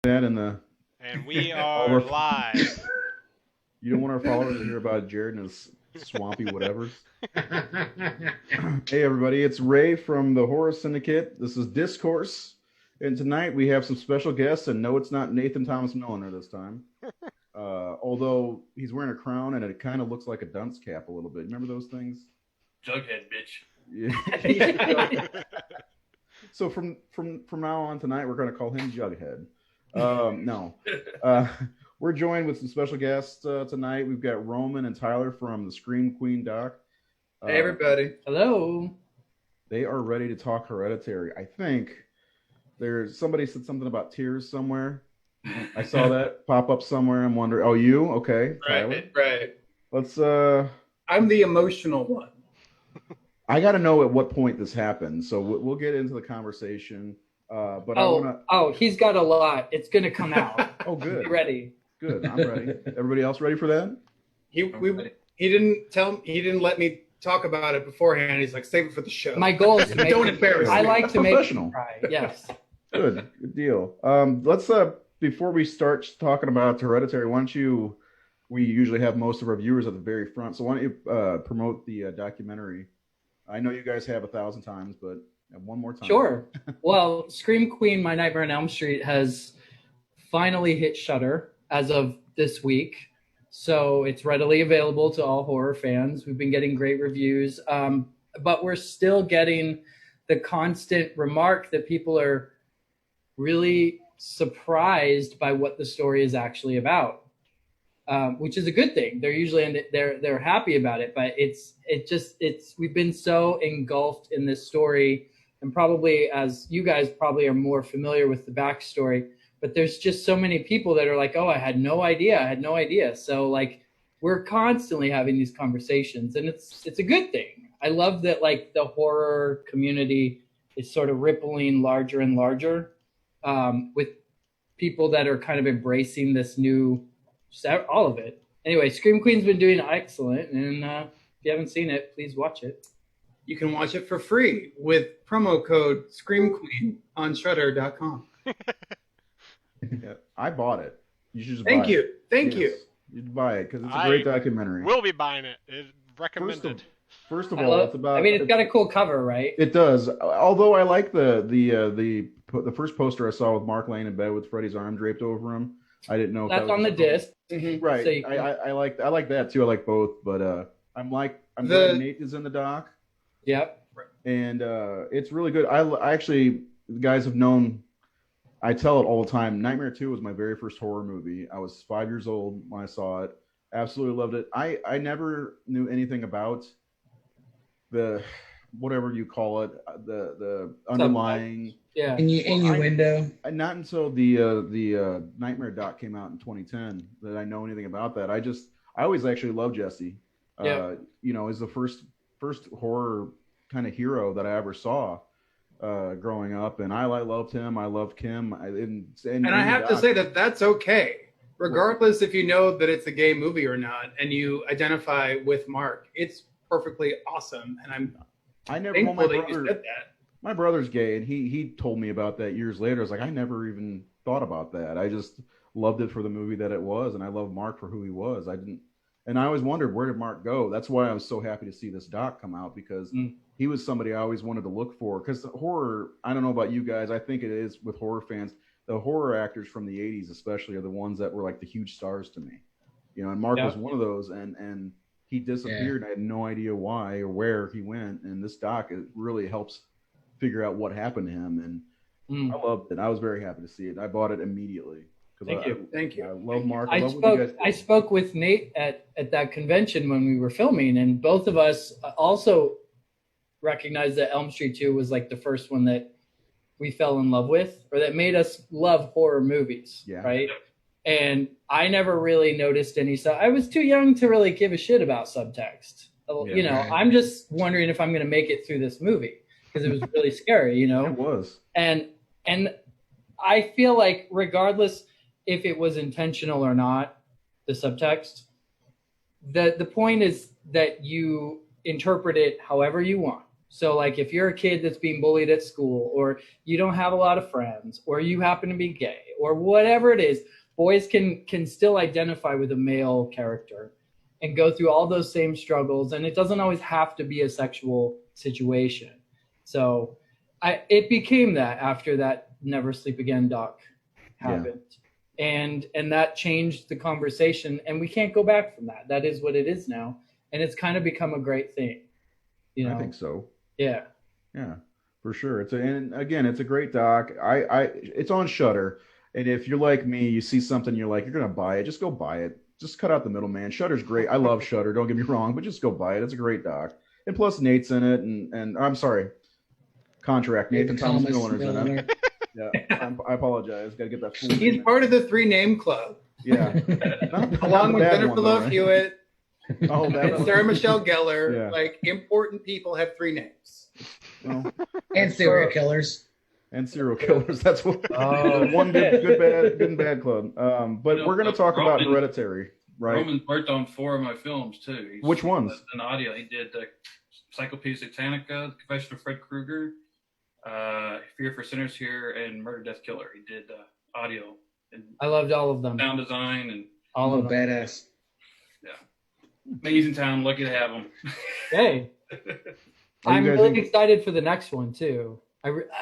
That in the And we are live. You don't want our followers to hear about Jared and his swampy whatevers. Hey everybody, it's Ray from the Horror Syndicate. This is Discourse, and tonight we have some special guests. And no, it's not Nathan Thomas Milliner this time. Although he's wearing a crown and it kind of looks like a dunce cap a little bit. Remember those things? Jughead, bitch. Yeah. So from now on tonight, we're going to call him Jughead. No. We're joined with some special guests tonight. We've got Roman and Tyler from the Scream Queen doc. Hey, everybody. Hello. They are ready to talk Hereditary. I think somebody said something about tears somewhere. I saw that pop up somewhere. I'm wondering. Oh, you? Okay. Right. Let's. I'm the emotional one. I got to know at what point this happened, so we'll get into the conversation. But he's got a lot. It's gonna come out. Oh, good. Be ready. Good. I'm ready. Everybody else ready for that? He didn't let me talk about it beforehand. He's like, save it for the show. My goal is to make Don't embarrass me. I like to make Professional. him cry. Yes. Good deal. Let's before we start talking about Hereditary, why don't you? We usually have most of our viewers at the very front, so why don't you promote the documentary? I know you guys have 1,000 times, but one more time. Sure. Well, Scream Queen: My Nightmare on Elm Street has finally hit Shudder as of this week, so it's readily available to all horror fans. We've been getting great reviews, but we're still getting the constant remark that people are really surprised by what the story is actually about, which is a good thing. They're usually they're happy about it, but we've been so engulfed in this story, and probably as you guys probably are more familiar with the backstory, but there's just so many people that are like, oh, I had no idea. So like we're constantly having these conversations, and it's a good thing. I love that like the horror community is sort of rippling larger and larger, with people that are kind of embracing this new, all of it. Anyway, Scream Queen's been doing excellent, and if you haven't seen it, please watch it. You can watch it for free with promo code ScreamQueen on Shudder.com. Yeah, I bought it. You should just Thank buy you. it. Thank Yes, you. You'd buy it because it's a great documentary. We'll be buying it. It's recommended. First of all, it's about. I mean, it's got a cool cover, right? It does. Although I like the first poster I saw with Mark laying in bed with Freddy's arm draped over him. I didn't know if That's that was on the disc. Mm-hmm. Right. So I like that too. I like both, but I'm glad Nate is in the doc. Yep. And it's really good. I actually, guys have known. I tell it all the time. Nightmare 2 was my very first horror movie. I was 5 years old when I saw it. Absolutely loved it. I never knew anything about the whatever you call it, the underlying. Yeah. Innuendo. Not until the Nightmare doc came out in 2010 that I know anything about that. I always actually loved Jesse. Yeah. He's the first horror kind of hero that I ever saw growing up, and I loved him. I loved Kim. And I have to say that that's okay, regardless if you know that it's a gay movie or not, and you identify with Mark. It's perfectly awesome, and I never thankful well, that you said that. My brother's gay, and he told me about that years later. I was like, I never even thought about that. I just loved it for the movie that it was, and I love Mark for who he was. And I always wondered, where did Mark go? That's why I was so happy to see this doc come out, because he was somebody I always wanted to look for. Because horror, I don't know about you guys, I think it is with horror fans, the horror actors from the 80s especially are the ones that were like the huge stars to me. And Mark was one of those, and he disappeared. Yeah. I had no idea why or where he went, and this doc, it really helps figure out what happened to him, and I loved it. I was very happy to see it. I bought it immediately. Thank you. I love Mark. I spoke with Nate at that convention when we were filming, and both of us also recognized that Elm Street 2 was like the first one that we fell in love with, or that made us love horror movies, right? And I never really noticed any. So I was too young to really give a shit about subtext. I'm just wondering if I'm going to make it through this movie, because it was really scary, It was. And And I feel like regardless if it was intentional or not, the subtext, the point is that you interpret it however you want. So like if you're a kid that's being bullied at school, or you don't have a lot of friends, or you happen to be gay, or whatever it is, boys can still identify with a male character and go through all those same struggles, and it doesn't always have to be a sexual situation. So it became that after that Never Sleep Again doc happened. And that changed the conversation, and we can't go back from that. That is what it is now, and it's kind of become a great thing. You know? I think so. Yeah, for sure. And again, it's a great doc. It's on Shudder, and if you're like me, you see something, you're like, you're gonna buy it, just go buy it. Just cut out the middleman. Shudder's great. I love Shudder. Don't get me wrong, but just go buy it. It's a great doc, and plus Nate's in it, and I'm sorry, contract. Nathan Thomas Miller's in it. Yeah, I apologize. Got to get that. He's part of the 3 name club. Yeah, along with Jennifer Love Hewitt. Oh, and Sarah Michelle Gellar. Yeah. Like important people have 3 names. Well, and serial killers. And serial killers. That's what. One good and bad club. But we're going to talk about Hereditary, right? Roman worked on 4 of my films too. Which ones? An audio. He did Cyclopedia Satanica, The Confession of Fred Krueger, Fear for Sinners Here, and Murder, Death, Killer. He did audio. And I loved all of them. Sound design and all of them. Badass. Yeah. Amazing town. Lucky to have him. Hey. I'm really excited for the next one too.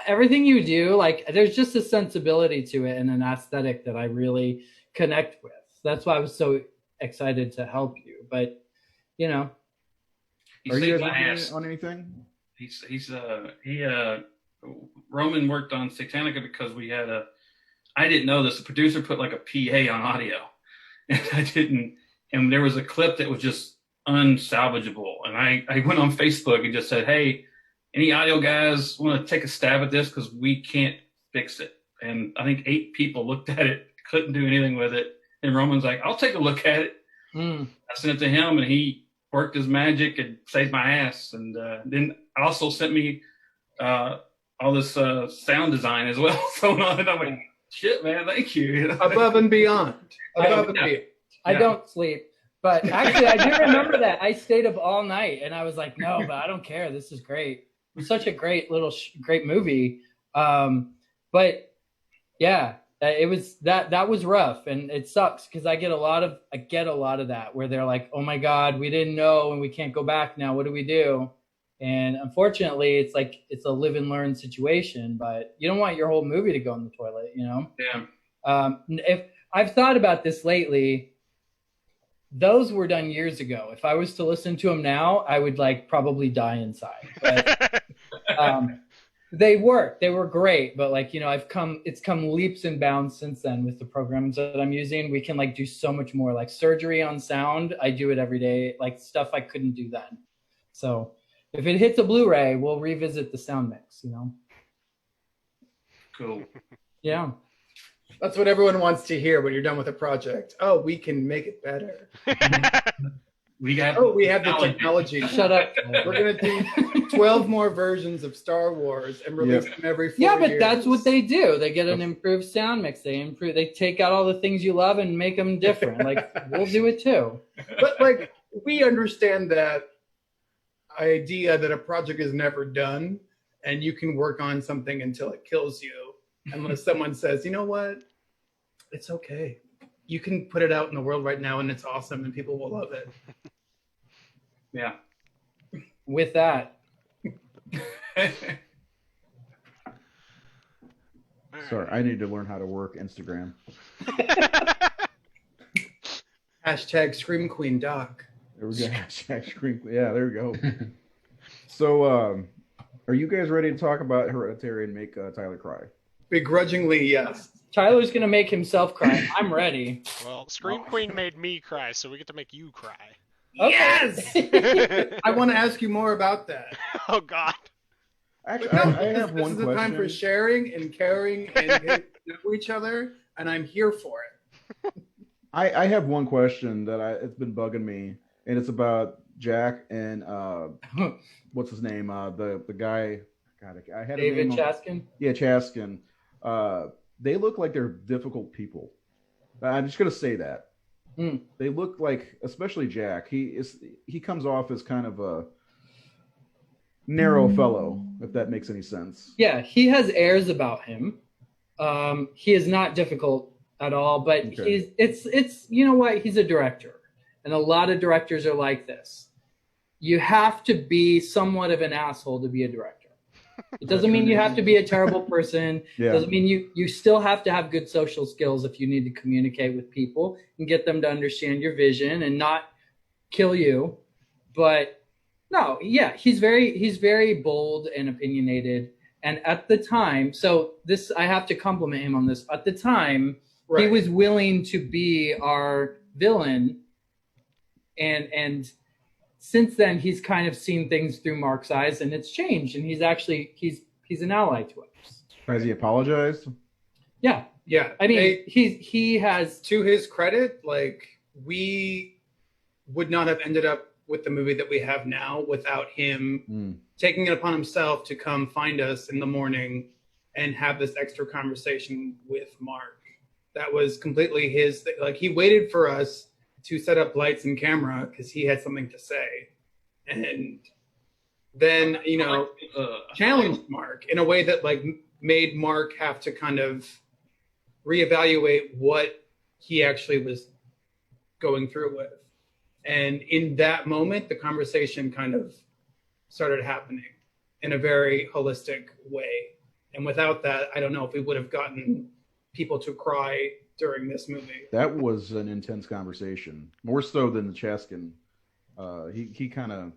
Everything you do, like there's just a sensibility to it and an aesthetic that I really connect with. That's why I was so excited to help you. But you know, are you guys on anything? Roman worked on Satanica because I didn't know this. The producer put like a PA on audio, and I didn't. And there was a clip that was just unsalvageable. And I went on Facebook and just said, hey, any audio guys want to take a stab at this? Because we can't fix it. And I think 8 people looked at it, couldn't do anything with it. And Roman's like, I'll take a look at it. I sent it to him, and he worked his magic and saved my ass. And then also sent me all this sound design as well. So I'm like, shit, man, thank you. Above and beyond. Above and beyond. I don't sleep. But actually, I do remember that. I stayed up all night, and I was like, no, but I don't care. This is great. It's such a great great movie. But yeah, it was that was rough, and it sucks because I get a lot of that where they're like, oh my God, we didn't know, and we can't go back now. What do we do? And unfortunately, it's like it's a live and learn situation. But you don't want your whole movie to go in the toilet, you know? Yeah. If I've thought about this lately. Those were done years ago. If I was to listen to them now, I would probably die inside. But, they work. They were great. But it's come leaps and bounds since then with the programs that I'm using. We can do so much more, like surgery on sound. I do it every day, stuff I couldn't do then. So if it hits a Blu-ray, we'll revisit the sound mix, you know? Cool. Yeah. That's what everyone wants to hear when you're done with a project. Oh, we can make it better. we have the technology. Shut up. We're going to do 12 more versions of Star Wars and release them every 4 years. Yeah, but that's what they do. They get an improved sound mix. They take out all the things you love and make them different. We'll do it too. But we understand that idea that a project is never done and you can work on something until it kills you. Unless someone says, you know what? It's okay. You can put it out in the world right now and it's awesome and people will love it. Yeah. With that. Sorry, I need to learn how to work Instagram. Hashtag Scream Queen Doc. There we go. Hashtag Scream Queen. Yeah, there we go. So, are you guys ready to talk about Hereditary and make Tyler cry? Begrudgingly, yes. Tyler's going to make himself cry. I'm ready. Well, Scream Queen made me cry, so we get to make you cry. Yes! I want to ask you more about that. Oh, God. Actually, I have one question. This is the time for sharing and caring and getting to know each other, and I'm here for it. I have one question that it's been bugging me, and it's about Jack and what's his name? The guy. God, I had David Chaskin. Yeah, Chaskin. they look like they're difficult people. I'm just gonna say that. They look like, especially Jack. He comes off as kind of a narrow fellow, if that makes any sense. Yeah, he has airs about him. He is not difficult at all, but Okay. it's you know what? He's a director, and a lot of directors are like this. You have to be somewhat of an asshole to be a director. It doesn't mean you have to be a terrible person. Yeah. It doesn't mean you still have to have good social skills if you need to communicate with people and get them to understand your vision and not kill you. But no, yeah, he's very bold and opinionated. And at the time, so this I have to compliment him on this. At the time, Right. he was willing to be our villain, and since then he's kind of seen things through Mark's eyes, and it's changed, and he's an ally to us. Has he apologized? Yeah, Yeah. I mean, he has. To his credit, like, we would not have ended up with the movie that we have now without him taking it upon himself to come find us in the morning and have this extra conversation with Mark. That was completely his thing. Like, he waited for us to set up lights and camera because he had something to say, and then challenged Mark in a way that like made Mark have to kind of reevaluate what he actually was going through with. And in that moment, the conversation kind of started happening in a very holistic way. And without that, I don't know if we would have gotten people to cry during this movie. That was an intense conversation, more so than the Chaskin. He kind of.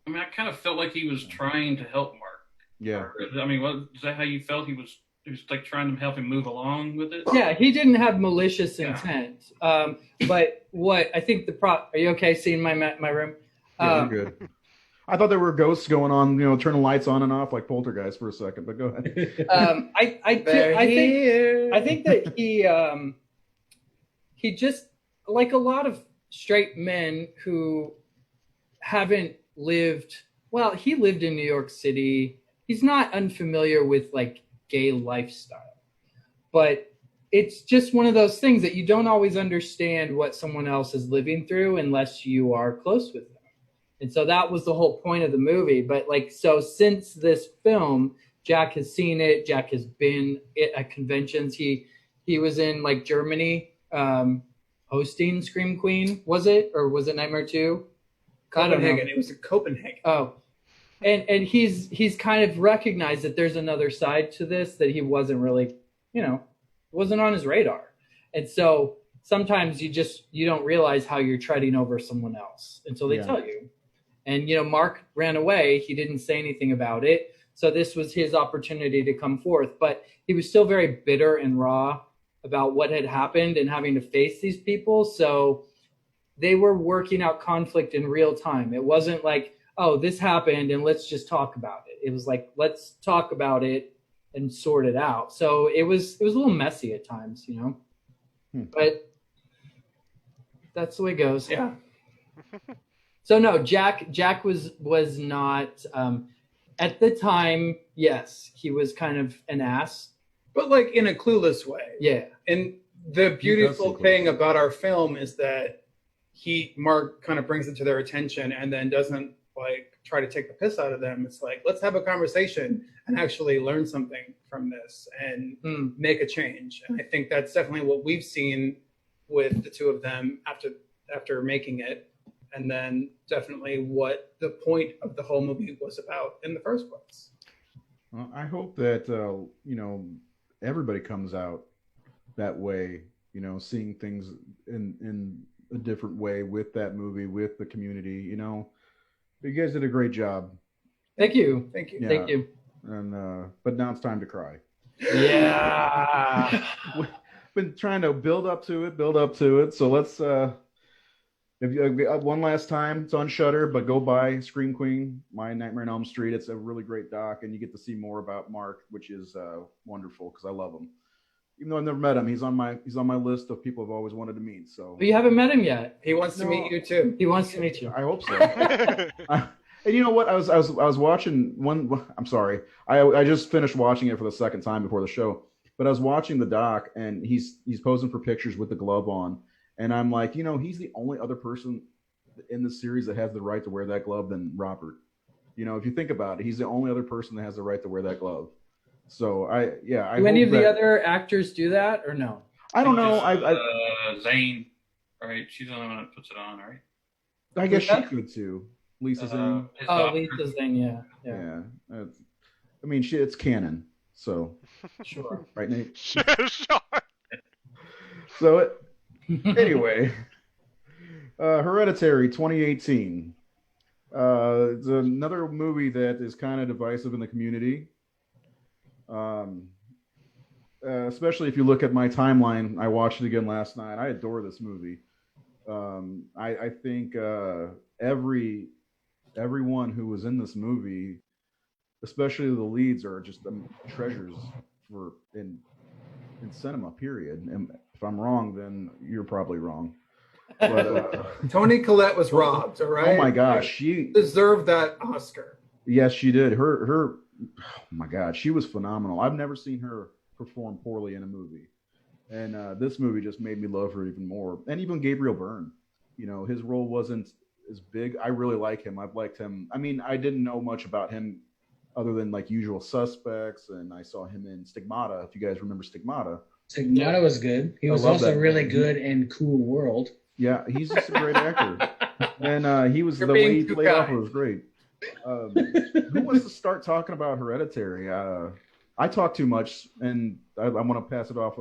I mean, I kind of felt like he was trying to help Mark. Yeah. I mean, is that how you felt? He was like trying to help him move along with it. Yeah, he didn't have malicious intent. But what I think are you okay seeing my room? Yeah, you're good. I thought there were ghosts going on, turning lights on and off like Poltergeist for a second, but go ahead. I think that he just, like a lot of straight men who haven't lived, well, he lived in New York City. He's not unfamiliar with like gay lifestyle, but it's just one of those things that you don't always understand what someone else is living through unless you are close with them. And so that was the whole point of the movie. But like, so since this film, Jack has seen it. Jack has been at conventions. He was in like Germany, hosting Scream Queen. Was it, or was it Nightmare 2? Copenhagen. It was in Copenhagen. Oh, and he's kind of recognized that there's another side to this that he wasn't really, wasn't on his radar. And so sometimes you don't realize how you're treading over someone else until they tell you. And, Mark ran away. He didn't say anything about it. So this was his opportunity to come forth. But he was still very bitter and raw about what had happened and having to face these people. So they were working out conflict in real time. It wasn't like, oh, this happened and let's just talk about it. It was like, let's talk about it and sort it out. So it was a little messy at times, But that's the way it goes. Yeah. So no, Jack was not at the time. Yes, he was kind of an ass, but like in a clueless way. Yeah. And the beautiful thing about our film is that Mark kind of brings it to their attention and then doesn't like try to take the piss out of them. It's like, let's have a conversation and actually learn something from this and make a change. And I think that's definitely what we've seen with the two of them after making it. And then definitely what the point of the whole movie was about in the first place. Well, I hope that, everybody comes out that way, seeing things in a different way with that movie, with the community, You guys did a great job. Thank you. Thank you. Yeah. Thank you. And but now it's time to cry. Yeah. We've been trying to build up to it. So let's if you one last time, it's on Shudder, but go buy Scream Queen, My Nightmare on Elm Street. It's a really great doc, and you get to see more about Mark, which is wonderful because I love him. Even though I've never met him, he's on my list of people I've always wanted to meet. So But you haven't met him yet. He wants to meet you too. He wants to meet you. I hope so. And you know what? I was watching one. I'm sorry. I just finished watching it for the second time before the show. But I was watching the doc, and he's posing for pictures with the glove on, and I'm like, he's the only other person in the series that has the right to wear that glove than Robert. If you think about it, he's the only other person that has the right to wear that glove. So I do any of the other actors do that or no? I don't know. Zane, right? She's the only one that puts it on, right? I guess she could too. Lisa Zane. Lisa Zane, yeah. I mean, it's canon, so Sure. Right, Nate? Sure. So anyway, Hereditary 2018. It's another movie that is kind of divisive in the community. Especially if you look at my timeline. I watched it again last night. I adore this movie. I think everyone who was in this movie, especially the leads, are just treasures in cinema. Period. And if I'm wrong, then you're probably wrong. But, Toni Collette was robbed. All right. Oh my gosh, she deserved that Oscar. Yes, she did. Her. Oh my God, she was phenomenal. I've never seen her perform poorly in a movie, and this movie just made me love her even more. And even Gabriel Byrne, his role wasn't as big. I really like him. I've liked him. I mean, I didn't know much about him other than like Usual Suspects, and I saw him in Stigmata. If you guys remember Stigmata. Stigmata was good. He was also really good in Cool World. Yeah, he's just a great actor, and he was the way he played off was great. Who wants to start talking about Hereditary? I talk too much, and I want to pass it off.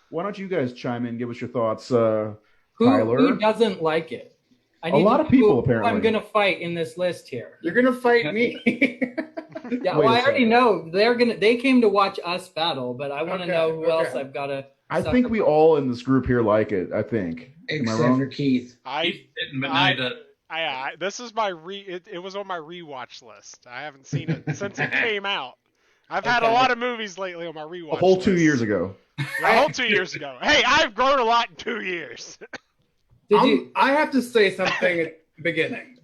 Why don't you guys chime in? Give us your thoughts. Tyler, who doesn't like it? A lot of people apparently. I'm going to fight in this list here. You're going to fight me. Yeah, well, I already know they came to watch us battle, but I want to know who else I've got to. I think we all in this group here like it. I think, except for Keith. This is my it was on my rewatch list. I haven't seen it since it came out. I've had a lot of movies lately on my rewatch. A whole list. 2 years ago. A whole 2 years ago. Hey, I've grown a lot in 2 years. I have to say something at the beginning.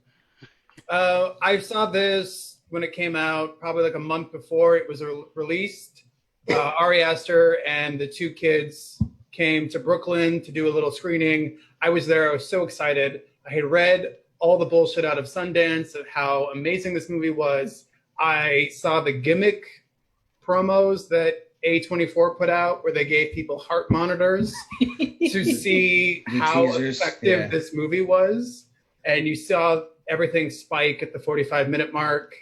I saw this when it came out, probably like a month before it was released. Ari Aster and the two kids came to Brooklyn to do a little screening. I was there. I was so excited. I had read all the bullshit out of Sundance of how amazing this movie was. I saw the gimmick promos that A24 put out where they gave people heart monitors to see how effective this movie was. And you saw everything spike at the 45-minute mark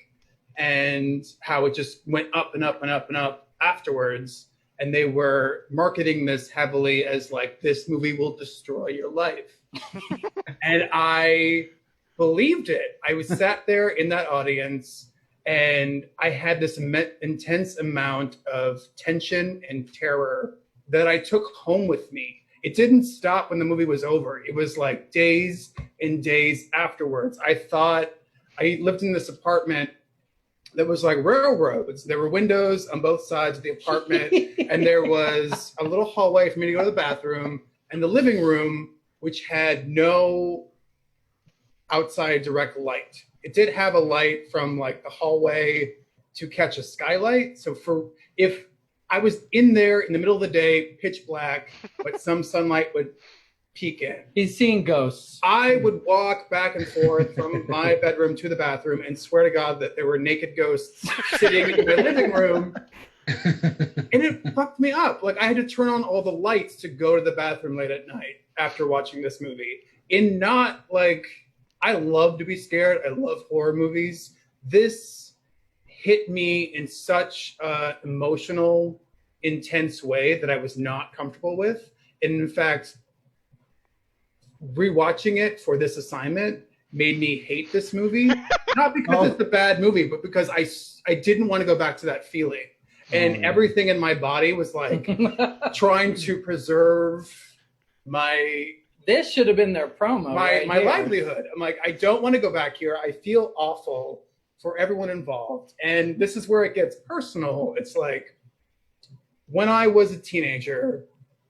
and how it just went up and up and up and up afterwards. And they were marketing this heavily as like, this movie will destroy your life. And I believed it. I was sat there in that audience and I had this intense amount of tension and terror that I took home with me. It didn't stop when the movie was over. It was like days and days afterwards. I thought I lived in this apartment that was like railroads. There were windows on both sides of the apartment, and there was a little hallway for me to go to the bathroom, and the living room, which had no outside direct light. It did have a light from like the hallway to catch a skylight. So if I was in there in the middle of the day, pitch black, but some sunlight would peek in. He's seeing ghosts. I would walk back and forth from my bedroom to the bathroom and swear to God that there were naked ghosts sitting in my living room. And it fucked me up. Like I had to turn on all the lights to go to the bathroom late at night after watching this movie. In not like, I love to be scared. I love horror movies. This hit me in such an emotional, intense way that I was not comfortable with. And in fact, rewatching it for this assignment made me hate this movie. Not because it's a bad movie, but because I didn't want to go back to that feeling. And everything in my body was like trying to preserve my... This should have been their promo. My livelihood. I'm like, I don't want to go back here. I feel awful for everyone involved. And this is where it gets personal. It's like, when I was a teenager,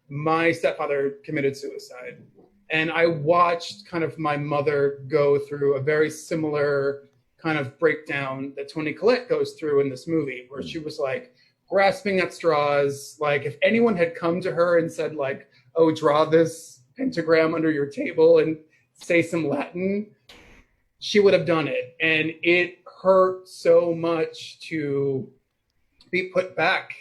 my stepfather committed suicide. And I watched kind of my mother go through a very similar kind of breakdown that Toni Collette goes through in this movie, where she was like grasping at straws. Like if anyone had come to her and said like, "Oh, draw this pentagram under your table and say some Latin," she would have done it. And it hurt so much to be put back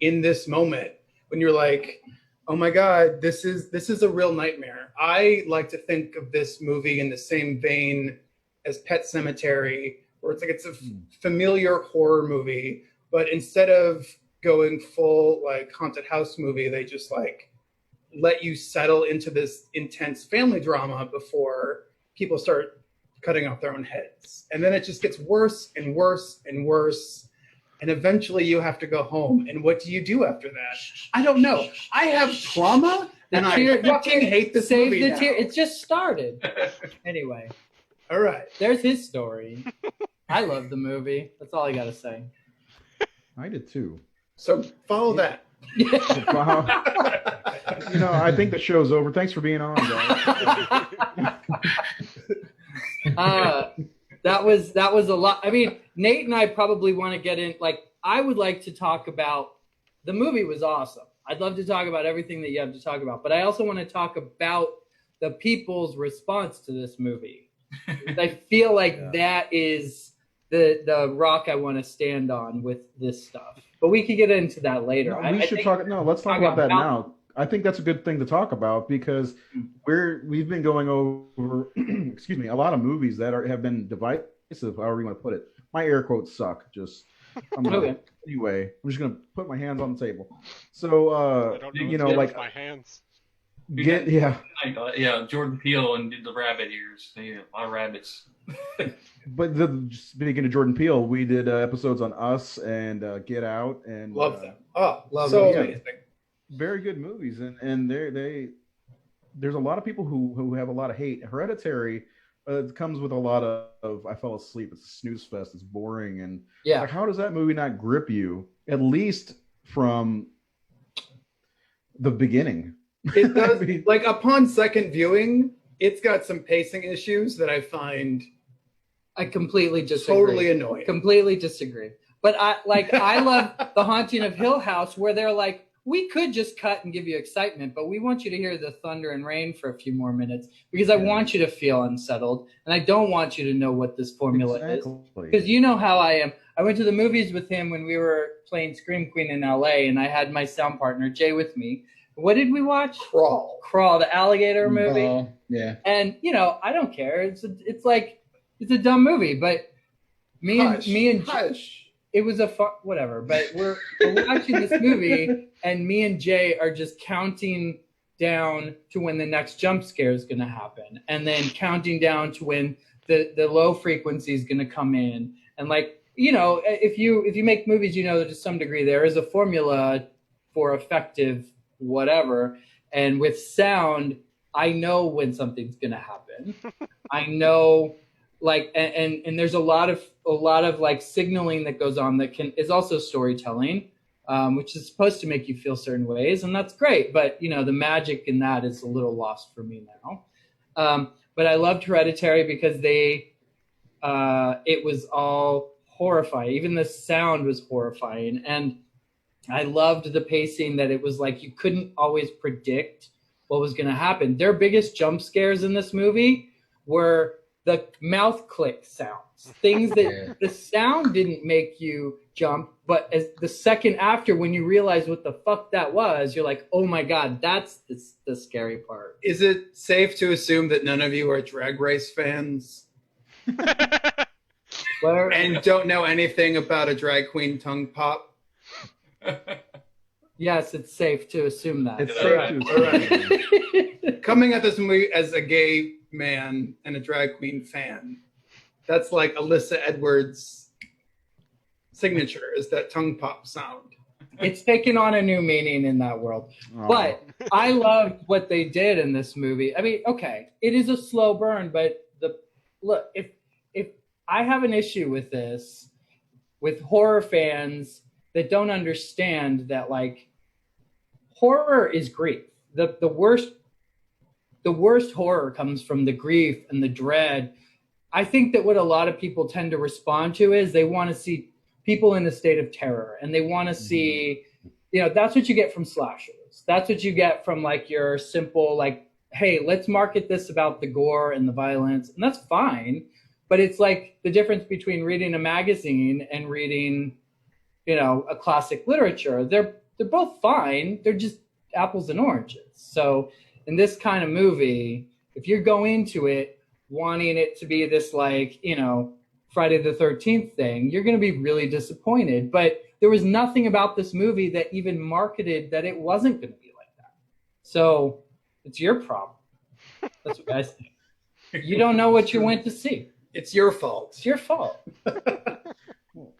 in this moment when you're like, oh my God, this is a real nightmare. I like to think of this movie in the same vein as Pet Sematary, where it's like it's a familiar horror movie, but instead of going full like haunted house movie, they just like let you settle into this intense family drama before people start cutting off their own heads. And then it just gets worse and worse and worse. And eventually you have to go home. And what do you do after that? I don't know. I have trauma and I fucking hate this movie now. It just started. Anyway. All right. There's his story. I love the movie. That's all I got to say. I did too. So follow that. You know, I think the show's over. Thanks for being on, guys. That was a lot. I mean, Nate and I probably want to get in. Like, I would like to talk about the movie was awesome. I'd love to talk about everything that you have to talk about, but I also want to talk about the people's response to this movie. I feel like that is the rock I want to stand on with this stuff. But we could get into that later. No, let's talk about that now. I think that's a good thing to talk about because we've been going over, excuse me, a lot of movies that have been divisive, however you want to put it. My air quotes suck. Anyway, I'm just gonna put my hands on the table. So I don't know like my hands. Jordan Peele and did the rabbit ears. A lot of rabbits. But speaking of Jordan Peele, we did episodes on Us and Get Out and love them. Love so them. Amazing. Very good movies, and there's a lot of people who have a lot of hate. Hereditary it comes with a lot of I fell asleep. It's a snooze fest. It's boring, and like, how does that movie not grip you at least from the beginning? It does. Like upon second viewing, it's got some pacing issues that I find I completely disagree. Totally annoying. Completely disagree. But I love The Haunting of Hill House, where they're like, we could just cut and give you excitement, but we want you to hear the thunder and rain for a few more minutes because I want you to feel unsettled, and I don't want you to know what this formula is. Because you know how I am. I went to the movies with him when we were playing Scream Queen in LA, and I had my sound partner, Jay, with me. What did we watch? Crawl, the alligator movie. Oh, yeah. And, I don't care. It's a dumb movie, but me and it was a fun, whatever, but we're watching this movie and me and Jay are just counting down to when the next jump scare is going to happen. And then counting down to when the low frequency is going to come in. And if you make movies, that to some degree there is a formula for effective whatever. And with sound, I know when something's going to happen. I know and there's a lot of like signaling that goes on that is also storytelling, which is supposed to make you feel certain ways, and that's great. But the magic in that is a little lost for me now. But I loved Hereditary because it was all horrifying. Even the sound was horrifying, and I loved the pacing that it was like you couldn't always predict what was going to happen. Their biggest jump scares in this movie were the mouth click sounds, things that the sound didn't make you jump, but as the second after, when you realize what the fuck that was, you're like, oh my God, that's the scary part. Is it safe to assume that none of you are Drag Race fans? And don't know anything about a drag queen tongue pop? Yes, it's safe to assume that. It's safe to assume. Coming at this movie as a gay man and a drag queen fan, that's like Alyssa Edwards' signature, is that tongue pop sound. It's taken on a new meaning in that world. But I loved what they did in this movie. I mean, okay, it is a slow burn, but if I have an issue with this, with horror fans that don't understand that horror is grief. The worst horror comes from the grief and the dread. I think that what a lot of people tend to respond to is they want to see people in a state of terror, and they want to see, that's what you get from slashers. That's what you get from like your simple like, hey, let's market this about the gore and the violence, and that's fine. But it's like the difference between reading a magazine and reading, a classic literature. They're both fine. They're just apples and oranges. So in this kind of movie, if you're going into it wanting it to be this like, Friday the 13th thing, you're going to be really disappointed. But there was nothing about this movie that even marketed that it wasn't going to be like that. So it's your problem. That's what I think. You don't know what you went to see. It's your fault. It's your fault.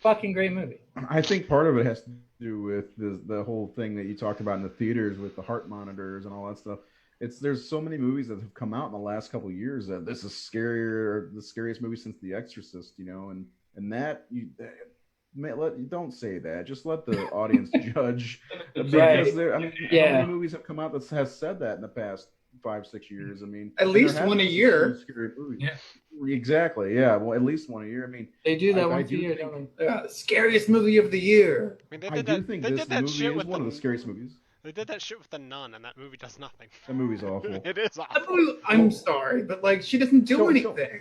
Fucking great movie. I think part of it has to do with the whole thing that you talked about in the theaters with the heart monitors and all that stuff. There's so many movies that have come out in the last couple of years that this is scarier, the scariest movie since The Exorcist, and that you don't say that. Just let the audience judge, because Right. how many movies have come out that has said that in the past 5-6 years? At least one a year. Scary movies. Yeah. Exactly. Yeah. Well, at least one a year. They do that I once a do year, think- don't they? Scariest movie of the year. I mean, they I did do that. think They this did that movie shit is with one of the scariest movies. They did that shit with The Nun, and that movie does nothing. That movie's awful. It is awful. I'm sorry, but like she doesn't do Don't- anything.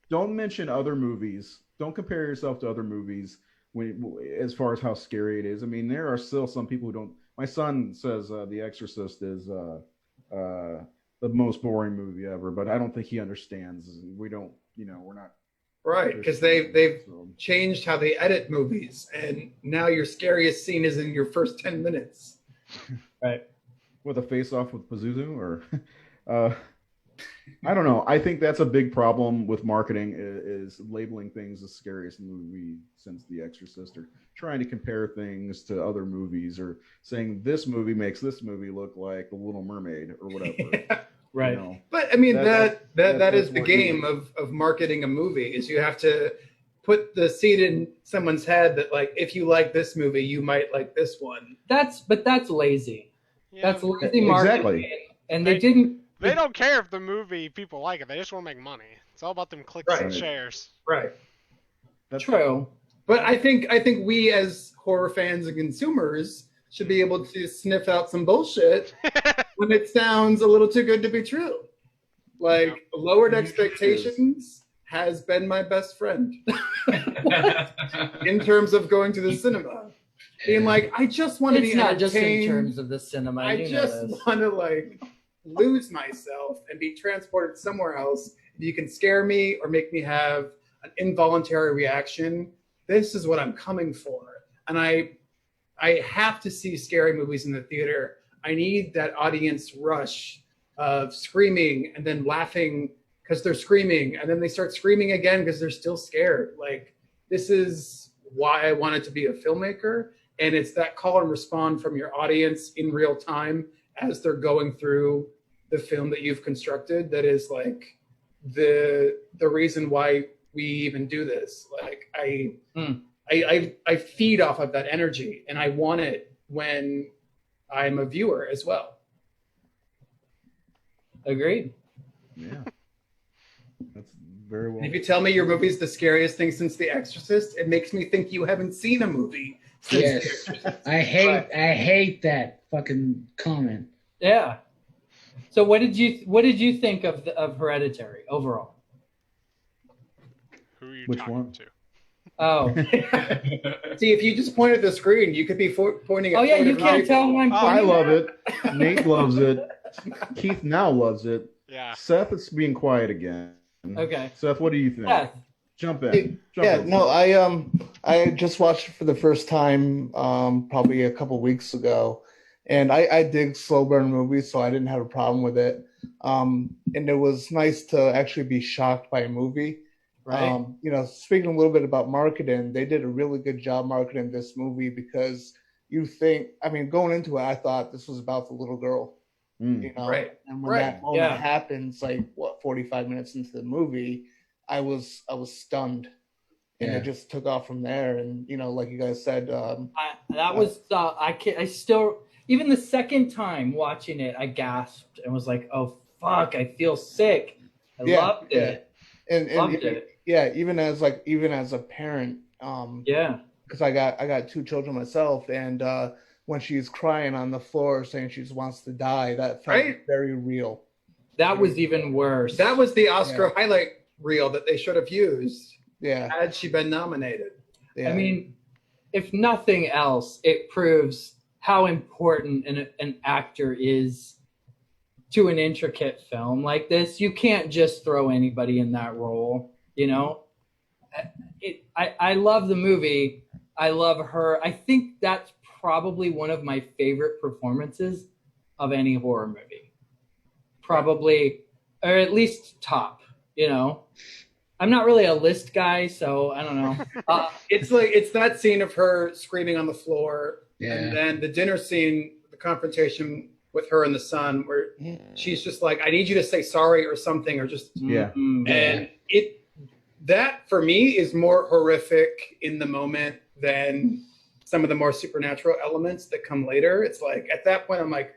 Don't mention other movies. Don't compare yourself to other movies as far as how scary it is. I mean, there are still some people who don't. My son says The Exorcist is the most boring movie ever, but I don't think he understands. We don't, we're not. Right, because they've changed how they edit movies, and now your scariest scene is in your first 10 minutes. Right. With a face-off with Pazuzu, or I don't know. I think that's a big problem with marketing is labeling things the scariest movie since The Exorcist, or trying to compare things to other movies, or saying this movie makes this movie look like The Little Mermaid or whatever. Yeah. Right. But I mean that that's is the what game of marketing a movie, is you have to put the seed in someone's head that like if you like this movie, you might like this one. That's lazy. Yeah, That's lazy marketing. Exactly. And they didn't. They don't care if the movie people like it. They just want to make money. It's all about them clicks and Right. shares. Right. That's True. But I think we as horror fans and consumers should be able to sniff out some bullshit when it sounds a little too good to be true. Like lowered expectations has been my best friend in terms of going to the cinema. Being like, I just want to be It's not just in entertained. terms of the cinema. I you know just this. want to like lose myself and be transported somewhere else. You can scare me or make me have an involuntary reaction. This is what I'm coming for. And I have to see scary movies in the theater. I need that audience rush of screaming and then laughing because they're screaming, and then they start screaming again because they're still scared. Like, this is why I wanted to be a filmmaker. And it's that call and respond from your audience in real time as they're going through the film that you've constructed that is like the reason why we even do this. Like I feed off of that energy, and I want it when I'm a viewer as well. Agreed. Yeah. That's very well. And if you tell me your movie's the scariest thing since The Exorcist, it makes me think you haven't seen a movie since The Yes. Exorcist. I hate that fucking comment. Yeah. So what did you think of Hereditary overall? Who are you Which talking one? to? Oh. See, if you just point at the screen, you could be pointing at. Oh yeah, four you different can't people. tell when I'm Oh, I pointing. love it. Nate loves it. Keith now loves it. Yeah. Seth is being quiet again. Okay. Seth, what do you think? Yeah. Jump in. Yeah, in. no, I just watched it for the first time probably a couple weeks ago, and I dig slow burn movies, so I didn't have a problem with it. And it was nice to actually be shocked by a movie. Right. Speaking a little bit about marketing, they did a really good job marketing this movie because going into it, I thought this was about the little girl. Right. And when that moment Yeah. happens, 45 minutes into the movie, I was stunned, and Yeah. it just took off from there. And like you guys said, I still, even the second time watching it, I gasped and was like, "Oh fuck, I feel sick." I Yeah, loved it. and Loved it. yeah, even as a parent, Yeah. Because I got 2 children myself, and when she's crying on the floor saying she just wants to die, that felt very real. That was even worse. That was the Oscar highlight reel that they should have used. Yeah. Had she been nominated. Yeah. I mean, if nothing else, it proves how important an actor is to an intricate film like this. You can't just throw anybody in that role, you know? I love the movie. I love her. I think that's probably one of my favorite performances of any horror movie. Probably, or at least top, you know? I'm not really a list guy, so I don't know. It's that scene of her screaming on the floor, and then the dinner scene, the confrontation with her and the son, where she's just like, "I need you to say sorry or something," or just And that for me is more horrific in the moment than some of the more supernatural elements that come later. It's like at that point I'm like,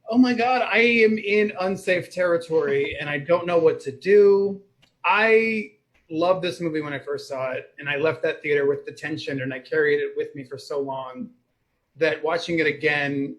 oh my God, I am in unsafe territory and I don't know what to do. I loved this movie when I first saw it, and I left that theater with the tension, and I carried it with me for so long that watching it again,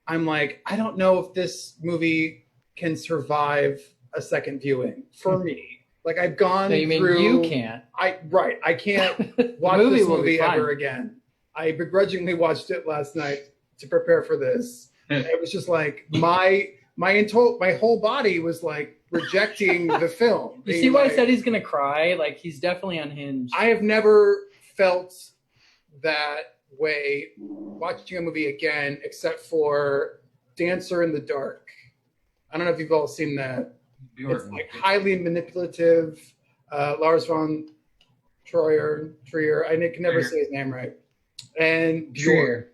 I'm like, I don't know if this movie can survive a second viewing for me. Like I've gone through. You can't. I can't watch this movie ever again. I begrudgingly watched it last night to prepare for this. It was just like my whole body was like rejecting the film. You see why I said he's gonna cry? Like he's definitely unhinged. I have never felt that way watching a movie again, except for Dancer in the Dark. I don't know if you've all seen that. It's like highly manipulative. Lars von Trier. I can never say his name right. And Trier.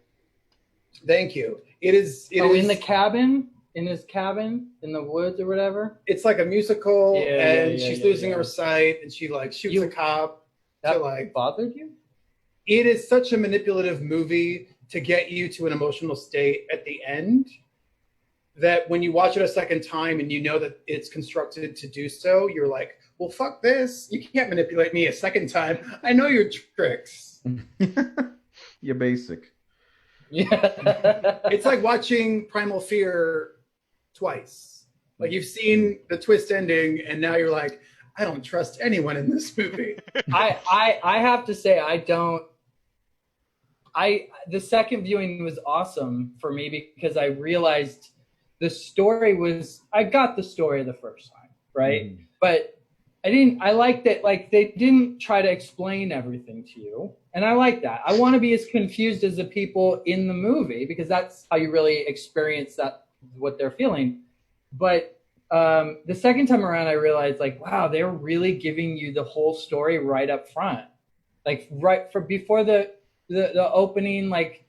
Thank you. It is in the cabin, in his cabin, in the woods or whatever. It's like a musical, and she's losing her sight, and she like shoots a cop. That bothered you? It is such a manipulative movie to get you to an emotional state at the end that when you watch it a second time and you know that it's constructed to do so, you're like, well, fuck this. You can't manipulate me a second time. I know your tricks. You're basic. Yeah. It's like watching Primal Fear twice. Like you've seen the twist ending and now you're like, I don't trust anyone in this movie. I have to say the second viewing was awesome for me because I realized I got the story the first time, right? But I like that, like, they didn't try to explain everything to you. And I like that. I want to be as confused as the people in the movie because that's how you really experience what they're feeling. But the second time around, I realized, like, wow, they're really giving you the whole story right up front. Like, before the opening, like,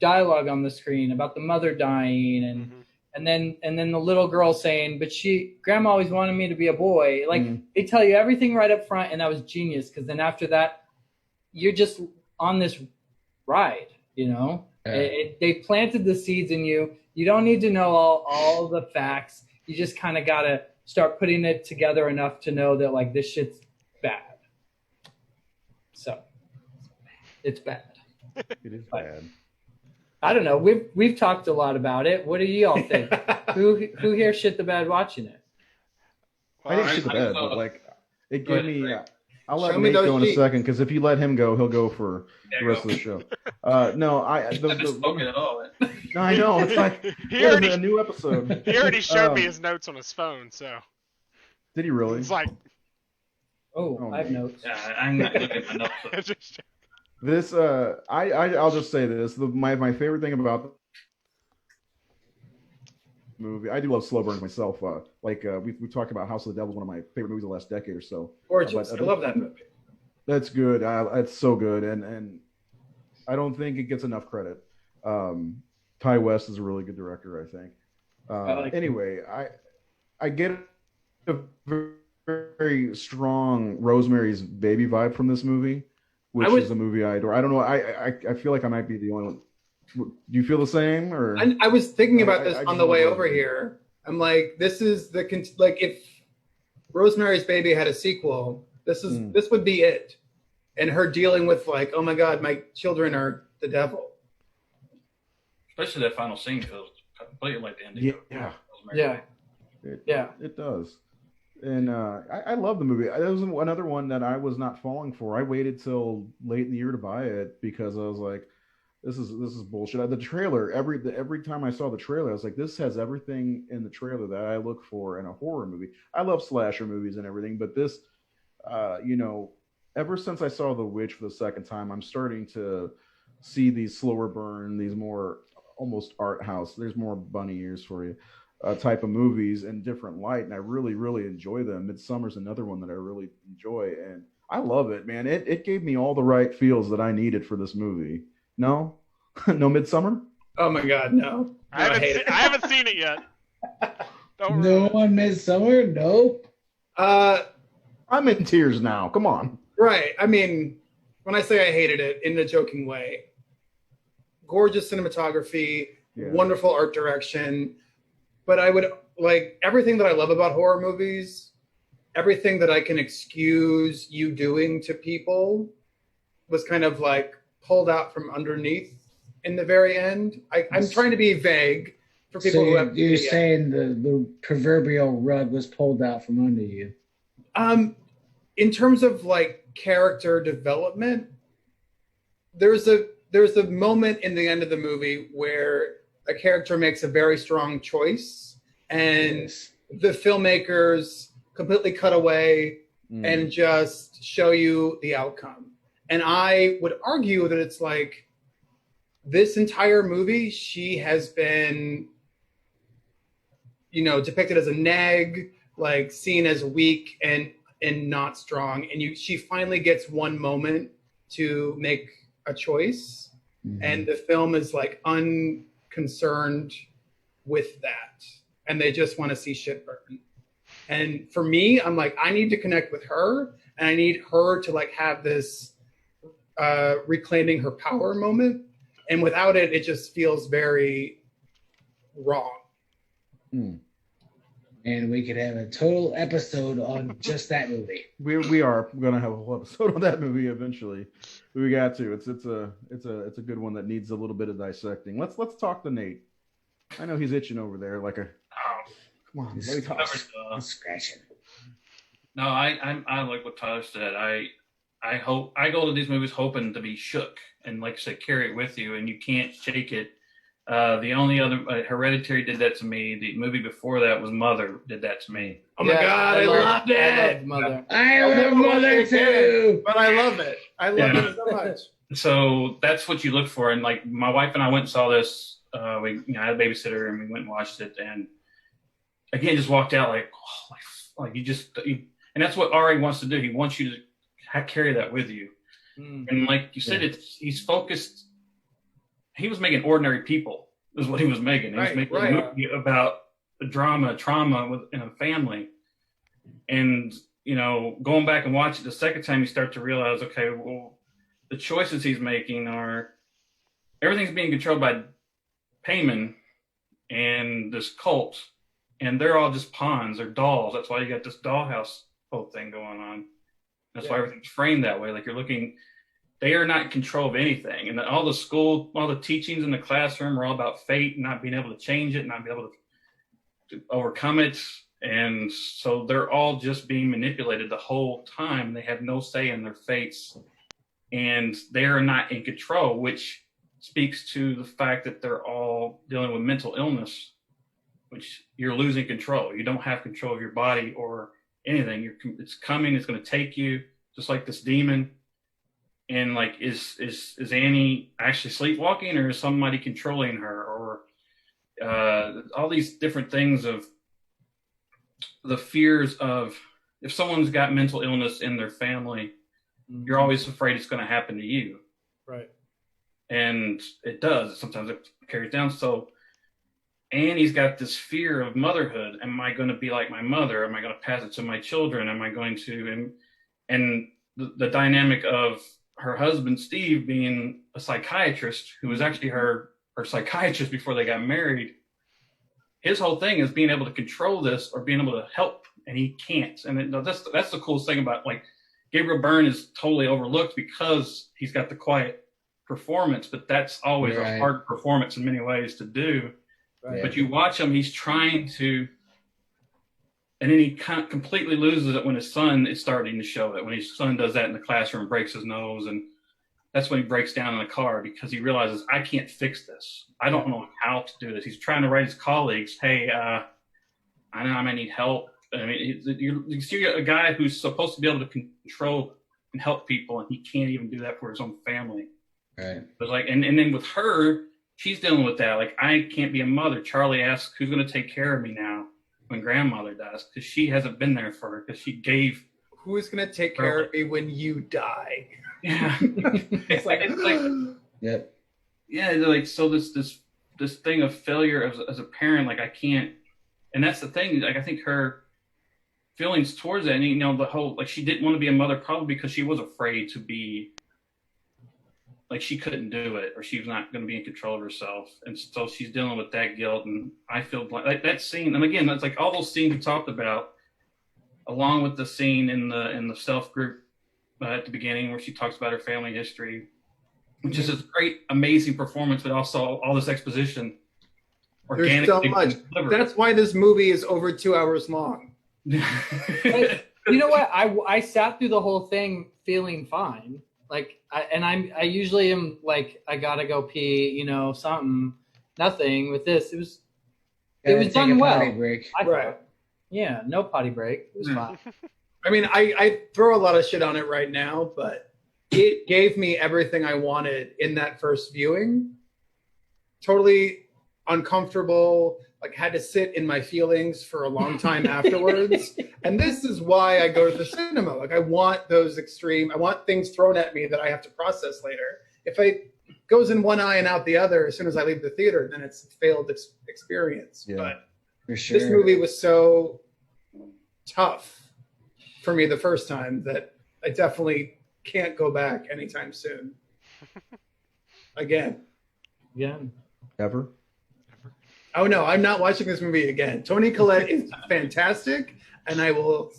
dialogue on the screen about the mother dying and then the little girl saying, but grandma always wanted me to be a boy. Like they tell you everything right up front, and that was genius because then after that you're just on this ride, you know. They planted the seeds in you. You don't need to know all the facts. You just kind of gotta start putting it together enough to know that, like, this shit's bad. So it's bad. It is bad. I don't know. We've talked a lot about it. What do you all think? who here shit the bed watching it? I didn't shit the bed, but like it gave me. I'll let Show me Nate go in a sheets. second because if you let him go, he'll go for the rest of the show. No, I just spoken at all. No, I know. It's like a new episode. He already showed me his notes on his phone, so. Did he really? It's like. Oh, I have notes. Yeah, I'm not looking at my notes. This I'll just say this. My favorite thing about the movie, I do love slow burns myself. We talked about House of the Devil, one of my favorite movies of the last decade or so. Gorgeous. I love that movie. That's good. It's so good, and I don't think it gets enough credit. Ty West is a really good director, I think. Anyway, I get a very strong Rosemary's Baby vibe from this movie, which is a movie I adore. I don't know. I feel like I might be the only one. Do you feel the same? Or I was thinking about this on the way over here. I'm like, this is if Rosemary's Baby had a sequel, this would be it. and her dealing with like, oh my God, my children are the devil. Especially that final scene feels completely like the ending. It does. And I love the movie. There was another one that I was not falling for. I waited till late in the year to buy it because I was like, this is bullshit. The trailer, every time I saw the trailer, I was like, this has everything in the trailer that I look for in a horror movie. I love slasher movies and everything, but this, ever since I saw The Witch for the second time, I'm starting to see these slower burn, these more almost art house. There's more bunny ears for you. Type of movies in different light, and I really, really enjoy them. Midsummer's another one that I really enjoy, and I love it, man. It gave me all the right feels that I needed for this movie. No, no Midsummer. Oh my God, no! I haven't seen it yet. No on Midsummer, no. I'm in tears now. Come on. Right. I mean, when I say I hated it in a joking way, gorgeous cinematography, wonderful art direction. But I would like everything that I love about horror movies, everything that I can excuse you doing to people was kind of like pulled out from underneath in the very end. I'm trying to be vague for people who have. You're saying the proverbial rug was pulled out from under you. In terms of like character development, there's a moment in the end of the movie where a character makes a very strong choice and the filmmakers completely cut away and just show you the outcome. And I would argue that it's like this entire movie, she has been, depicted as a nag, like seen as weak and not strong. And she finally gets one moment to make a choice. And the film is like concerned with that, and they just want to see shit burn. And for me, I'm like, I need to connect with her, and I need her to like have this reclaiming her power moment, and without it just feels very wrong. And we could have a total episode on just that movie. We are gonna have a whole episode on that movie eventually. We got to. It's a good one that needs a little bit of dissecting. Let's talk to Nate. I know he's itching over there like a. Come on, let me talk. Scratching. No, I like what Tyler said. I hope I go to these movies hoping to be shook and, like I said, carry it with you, and you can't shake it. The only other Hereditary did that to me. The movie before that was Mother did that to me. Oh my God, I loved it. I love Mother. I love Mother too. But I love it. I love it so much. So that's what you look for. And like my wife and I went and saw this. I had a babysitter and we went and watched it. And again, just walked out like and that's what Ari wants to do. He wants you to carry that with you. And like you said, he's focused. He was making ordinary people is what he was making. He was making a movie about the trauma within a family. And, going back and watch it the second time, you start to realize, okay, well, the choices he's making are, everything's being controlled by Payman and this cult. And they're all just pawns or dolls. That's why you got this dollhouse whole thing going on. That's why everything's framed that way. Like you're looking... They are not in control of anything. And all the teachings in the classroom are all about fate and not being able to change it, not being able to overcome it. And so they're all just being manipulated the whole time. They have no say in their fates. And they are not in control, which speaks to the fact that they're all dealing with mental illness, which you're losing control. You don't have control of your body or anything. It's coming. It's going to take you, just like this demon. And like, is Annie actually sleepwalking, or is somebody controlling her, or all these different things of the fears of if someone's got mental illness in their family, you're always afraid it's going to happen to you. Right. And it does. Sometimes it carries down. So Annie's got this fear of motherhood. Am I going to be like my mother? Am I going to pass it to my children? Am I going to, and the dynamic of her husband, Steve, being a psychiatrist who was actually her psychiatrist before they got married. His whole thing is being able to control this or being able to help, and he can't. And that's the coolest thing about like Gabriel Byrne is totally overlooked because he's got the quiet performance, but that's always a hard performance in many ways to do. Right. But you watch him, he's trying to, and then he completely loses it when his son is starting to show it. When his son does that in the classroom, breaks his nose, and that's when he breaks down in the car because he realizes, I can't fix this. I don't know how to do this. He's trying to write his colleagues, hey, I know I might need help. I mean, you see a guy who's supposed to be able to control and help people, and he can't even do that for his own family. Right. But like, and then with her, she's dealing with that. Like, I can't be a mother. Charlie asks, who's going to take care of me now when grandmother dies? Because she hasn't been there for her, because she gave. Who's going to take care of me when you die? Yeah. it's like, yep. Yeah. Like, so this thing of failure as a parent, like I can't, and that's the thing. Like, I think her feelings towards it, and you know, the whole, like, she didn't want to be a mother probably because she was afraid to be, like, she couldn't do it, or she was not going to be in control of herself, and so she's dealing with that guilt. And I feel like that scene, and again, that's like all those scenes we talked about, along with the scene in the self group at the beginning where she talks about her family history, which is a great, amazing performance, but also all this exposition. There's so much. That's why this movie is over 2 hours long. You know what? I sat through the whole thing feeling fine. Like, I usually am like, I gotta go pee, you know, something. Nothing with this. It was done well. Right. Yeah, no potty break. It was fine. I mean, I throw a lot of shit on it right now, but it gave me everything I wanted in that first viewing. Totally uncomfortable, like had to sit in my feelings for a long time afterwards. And this is why I go to the cinema. Like, I want I want things thrown at me that I have to process later. If it goes in one eye and out the other as soon as I leave the theater, then it's a failed experience. Yeah, but for sure. This movie was so tough for me the first time that I definitely can't go back anytime soon. Again. Ever? Oh no, I'm not watching this movie again. Toni Collette is fantastic, and I will,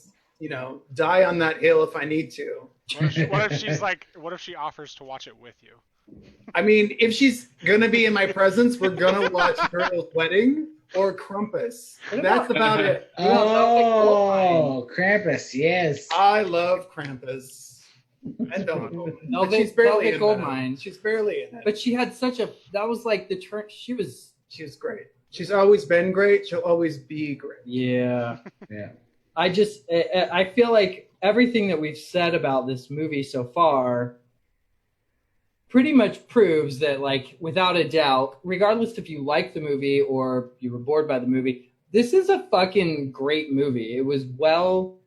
die on that hill if I need to. What if she offers to watch it with you? I mean, if she's gonna be in my presence, we're gonna watch Girl's Wedding or Krampus. That's about it. Oh, Krampus, yes. I love Krampus. And she's barely in Goldmine. She's barely in it. But she had that was like the turn. She was great. She's always been great. She'll always be great. Yeah. Yeah. I feel like everything that we've said about this movie so far pretty much proves that, like, without a doubt, regardless if you like the movie or you were bored by the movie, this is a fucking great movie. It was well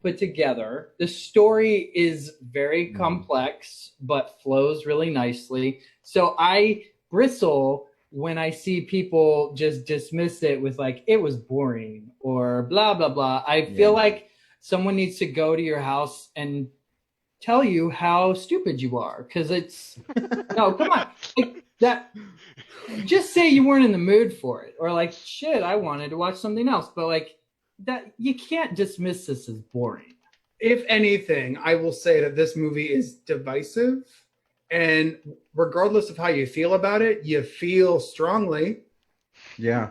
put together. The story is very complex, but flows really nicely. So I bristle when I see people just dismiss it with, like, it was boring or blah, blah, blah. I feel like someone needs to go to your house and tell you how stupid you are. Because it's, no, come on. Like, that, just say you weren't in the mood for it. Or like, shit, I wanted to watch something else. But like, that, you can't dismiss this as boring. If anything, I will say that this movie is divisive. And regardless of how you feel about it, you feel strongly. Yeah.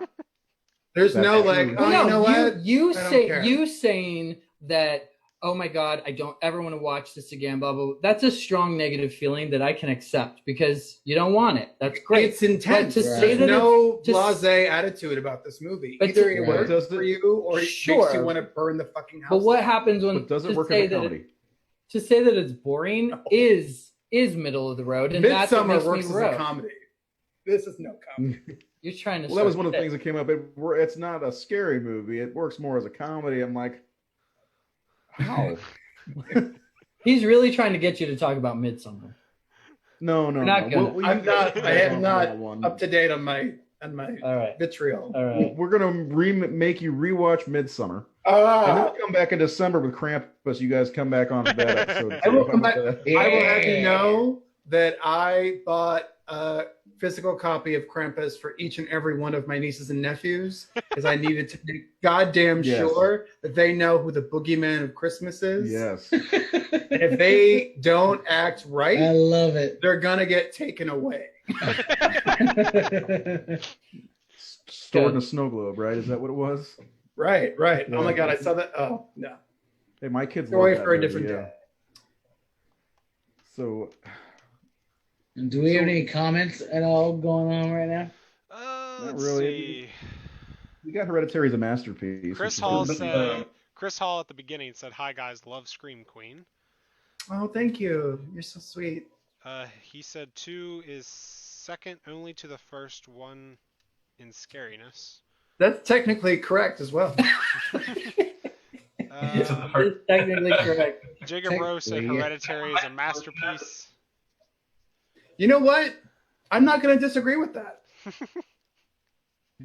There's no like, you know what? You saying that, oh my God, I don't ever want to watch this again, blah, blah, blah. That's a strong negative feeling that I can accept because you don't want it. That's great. It's intense. There's no blasé attitude about this movie. Either it works for you or it makes you want to burn the fucking house. But what happens when... But does it work as a comedy? To say that it's boring is middle of the road. And Midsommar works as a comedy. This is no comedy. You're trying to... Well, that was one of the things that came up. It's not a scary movie. It works more as a comedy. I'm like... How? He's really trying to get you to talk about Midsommar. No. I'm not. I am not up to date on my vitriol. All right. We're gonna make you rewatch Midsommar, and then we'll come back in December with Krampus. You guys come back on that episode. I will come back. I will have you know that I bought a physical copy of Krampus for each and every one of my nieces and nephews because I needed to be goddamn sure that they know who the boogeyman of Christmas is. Yes. And if they don't act I right, love it. they're gonna get taken away. Stored in a snow globe, right? Is that what it was? Right. Yeah. Oh my god, I saw that. Oh no. Hey, my kids Story love that for a movie, different yeah. day. So, Do we have any comments at all going on right now? Let's really. see. we got Hereditary as a masterpiece. Chris which is Hall good. said. Chris Hall at the beginning said, "Hi guys, love Scream Queen." Oh, thank you. You're so sweet. He said 2 is second only to the first one in scariness. That's technically correct as well. It's technically correct. Jacob Rose said Technically, yeah. Hereditary is a masterpiece. You know what? I'm not going to disagree with that.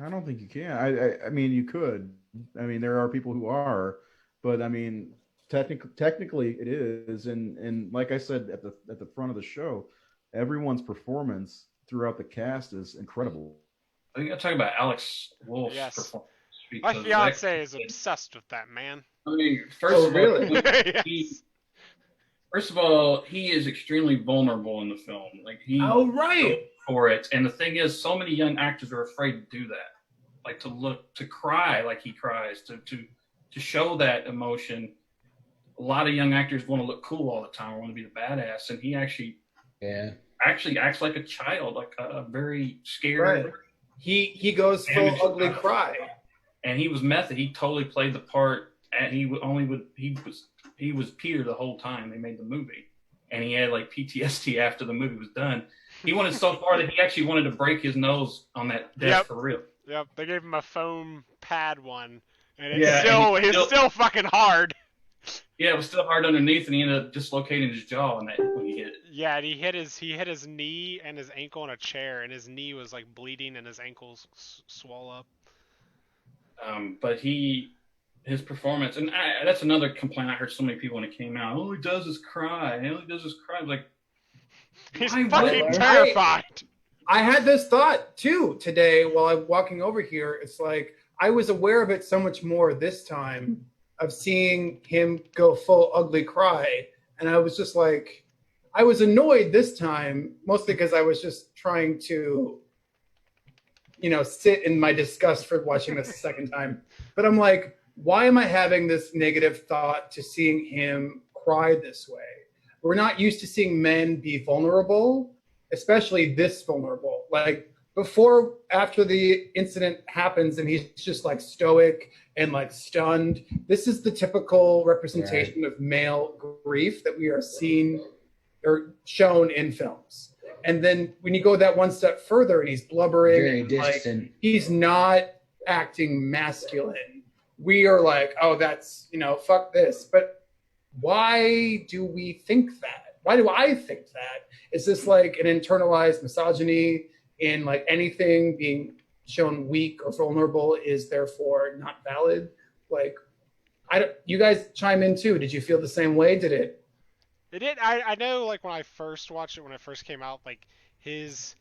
I don't think you can. I mean, you could. I mean, there are people who are, but I mean, technically it is. And like I said at the front of the show, everyone's performance throughout the cast is incredible. I think I talk about Alex Wolff's Yes. performance. My because fiance is obsessed with that man. I mean, first Oh, of all, really? Yes. first of all, he is extremely vulnerable in the film. Like he Oh, right. for it. And the thing is, so many young actors are afraid to do that. Like to cry like he cries, to show that emotion. A lot of young actors want to look cool all the time, or want to be the badass, and he actually acts like a child, like a very scared. Right. He goes full ugly cry. And he was method. He totally played the part, and he was Peter the whole time they made the movie, and he had like PTSD after the movie was done. He went so far that he actually wanted to break his nose on that desk for real. Yep, they gave him a foam pad one, and it's still fucking hard. Yeah, it was still hard underneath, and he ended up dislocating his jaw when he hit it. Yeah, and he hit his knee and his ankle in a chair, and his knee was like bleeding, and his ankles swell up. But his performance, and that's another complaint I heard so many people when it came out. All he does is cry. All he does is cry. Like, he's fucking terrified. I had this thought too today while I'm walking over here. It's like I was aware of it so much more this time of seeing him go full ugly cry. And I was just like, I was annoyed this time, mostly because I was just trying to, sit in my disgust for watching this a second time. But I'm like, why am I having this negative thought to seeing him cry this way? We're not used to seeing men be vulnerable, especially this vulnerable. Like after the incident happens and he's just like stoic and like stunned. This is the typical representation of male grief that we are seeing or shown in films. And then when you go that one step further and he's blubbering, Very distant. like, he's not acting masculine. We are like, oh, that's, fuck this. But why do we think that? Why do I think that? Is this like an internalized misogyny in like anything being shown weak or vulnerable is therefore not valid? Like, you guys chime in too. Did you feel the same way? Did it? It did. I know, like, when I first watched it, when it first came out, like, his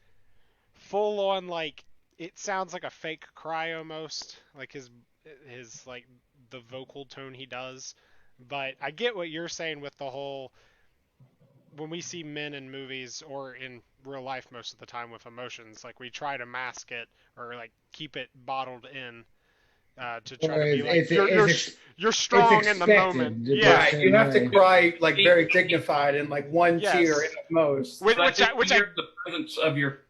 full-on, like, it sounds like a fake cry almost. Like, his like, the vocal tone he does. But I get what you're saying with the whole, when we see men in movies or in real life most of the time with emotions, like, we try to mask it or, like, keep it bottled in. To try to be like, you're strong in the moment. Yeah, right. You have to cry like very dignified and like one tear at most. Which the presence of your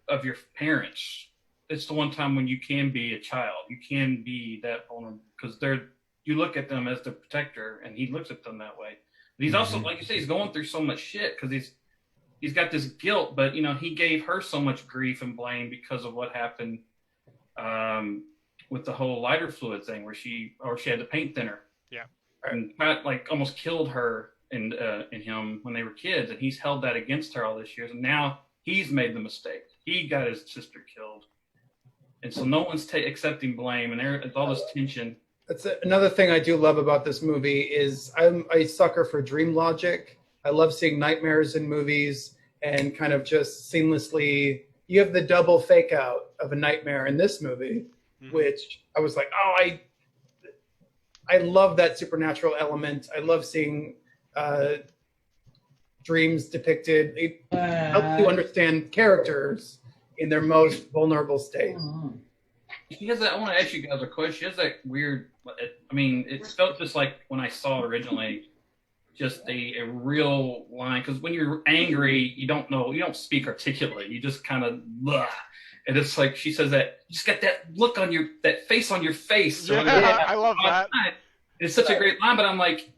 parents. It's the one time when you can be a child. You can be that vulnerable because you look at them as the protector, and he looks at them that way. But he's also, like you say, he's going through so much shit because he's got this guilt, but he gave her so much grief and blame because of what happened. With the whole lighter fluid thing where she had the paint thinner. Yeah. And Pat like almost killed her and him when they were kids, and he's held that against her all these years, and now he's made the mistake. He got his sister killed. And so no one's accepting blame, and there's all this tension. That's another thing I do love about this movie is I'm a sucker for dream logic. I love seeing nightmares in movies and kind of just seamlessly, you have the double fake out of a nightmare in this movie. Which I was like, oh, I love that supernatural element. I love seeing dreams depicted. It helps you understand characters in their most vulnerable state. She has that. I want to ask you guys a question. She has that weird. I mean, it felt just like when I saw it originally, just a real line. Because when you're angry, you don't speak articulately. You just kind of blah. And it's like she says that you just got that look on that face on your face. Yeah, I love that. It's such a great line, but I'm like,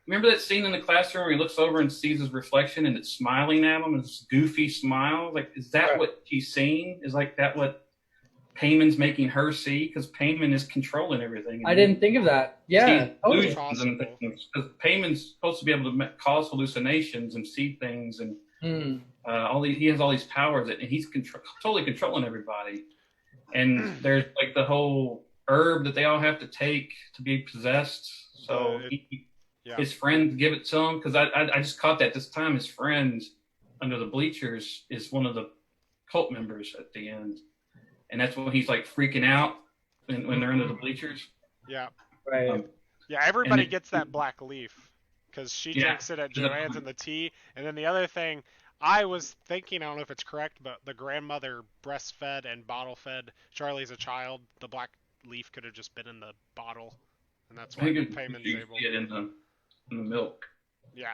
remember that scene in the classroom where he looks over and sees his reflection and it's smiling at him, and this goofy smile? Like, is that what she's seeing? Is like that what Payman's making her see? Because Payman is controlling everything. I didn't think of that. Yeah, totally. Because Payman's supposed to be able to cause hallucinations and see things, and he has all these powers, and he's totally controlling everybody. And there's like the whole herb that they all have to take to be possessed. So his friends give it to him, because I just caught that this time. His friend under the bleachers is one of the cult members at the end, and that's when he's like freaking out when they're under the bleachers. Yeah. Right. Everybody gets that black leaf because she drinks it at Joanne's in the tea. And then the other thing, I was thinking, I don't know if it's correct, but the grandmother breastfed and bottle fed Charlie as a child. The black leaf could have just been in the bottle, and that's why Payman's able to get in the milk. Yeah.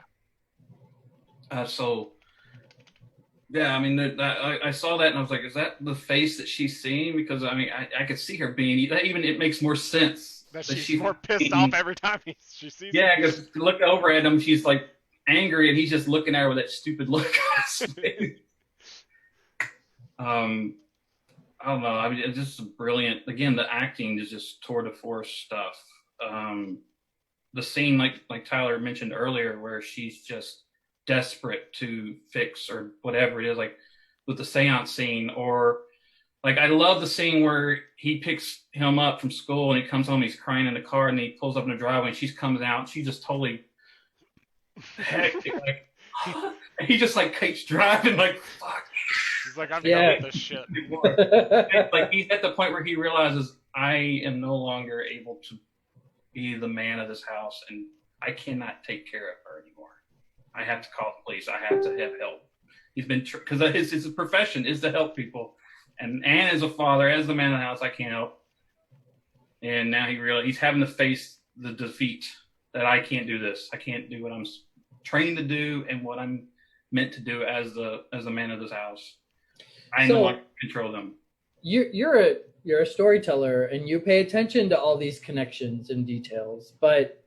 Yeah, I mean, I saw that and I was like, is that the face that she's seeing? Because I mean, I could see her being, even it makes more sense. That she's more pissed off every time she sees him. Yeah, because look over at him, she's like angry, and he's just looking at her with that stupid look on his face. I don't know. I mean, it's just brilliant. Again, the acting is just tour de force stuff. The scene, like Tyler mentioned earlier, where she's just desperate to fix or whatever it is, like with the seance scene, or like I love the scene where he picks him up from school and he comes home, he's crying in the car, and he pulls up in the driveway and she comes out, she's just totally hectic, like he just like keeps driving, like fuck. He's like, I'm done with this shit. Like he's at the point where he realizes, I am no longer able to be the man of this house, and I cannot take care of her anymore. I have to call the police. I have to have help. He's been, because his profession is to help people. And as a father, as the man of the house, I can't help. And now he's having to face the defeat that I can't do this. I can't do what I'm trained to do and what I'm meant to do as the man of this house. I know I can control them. You're a storyteller, and you pay attention to all these connections and details. But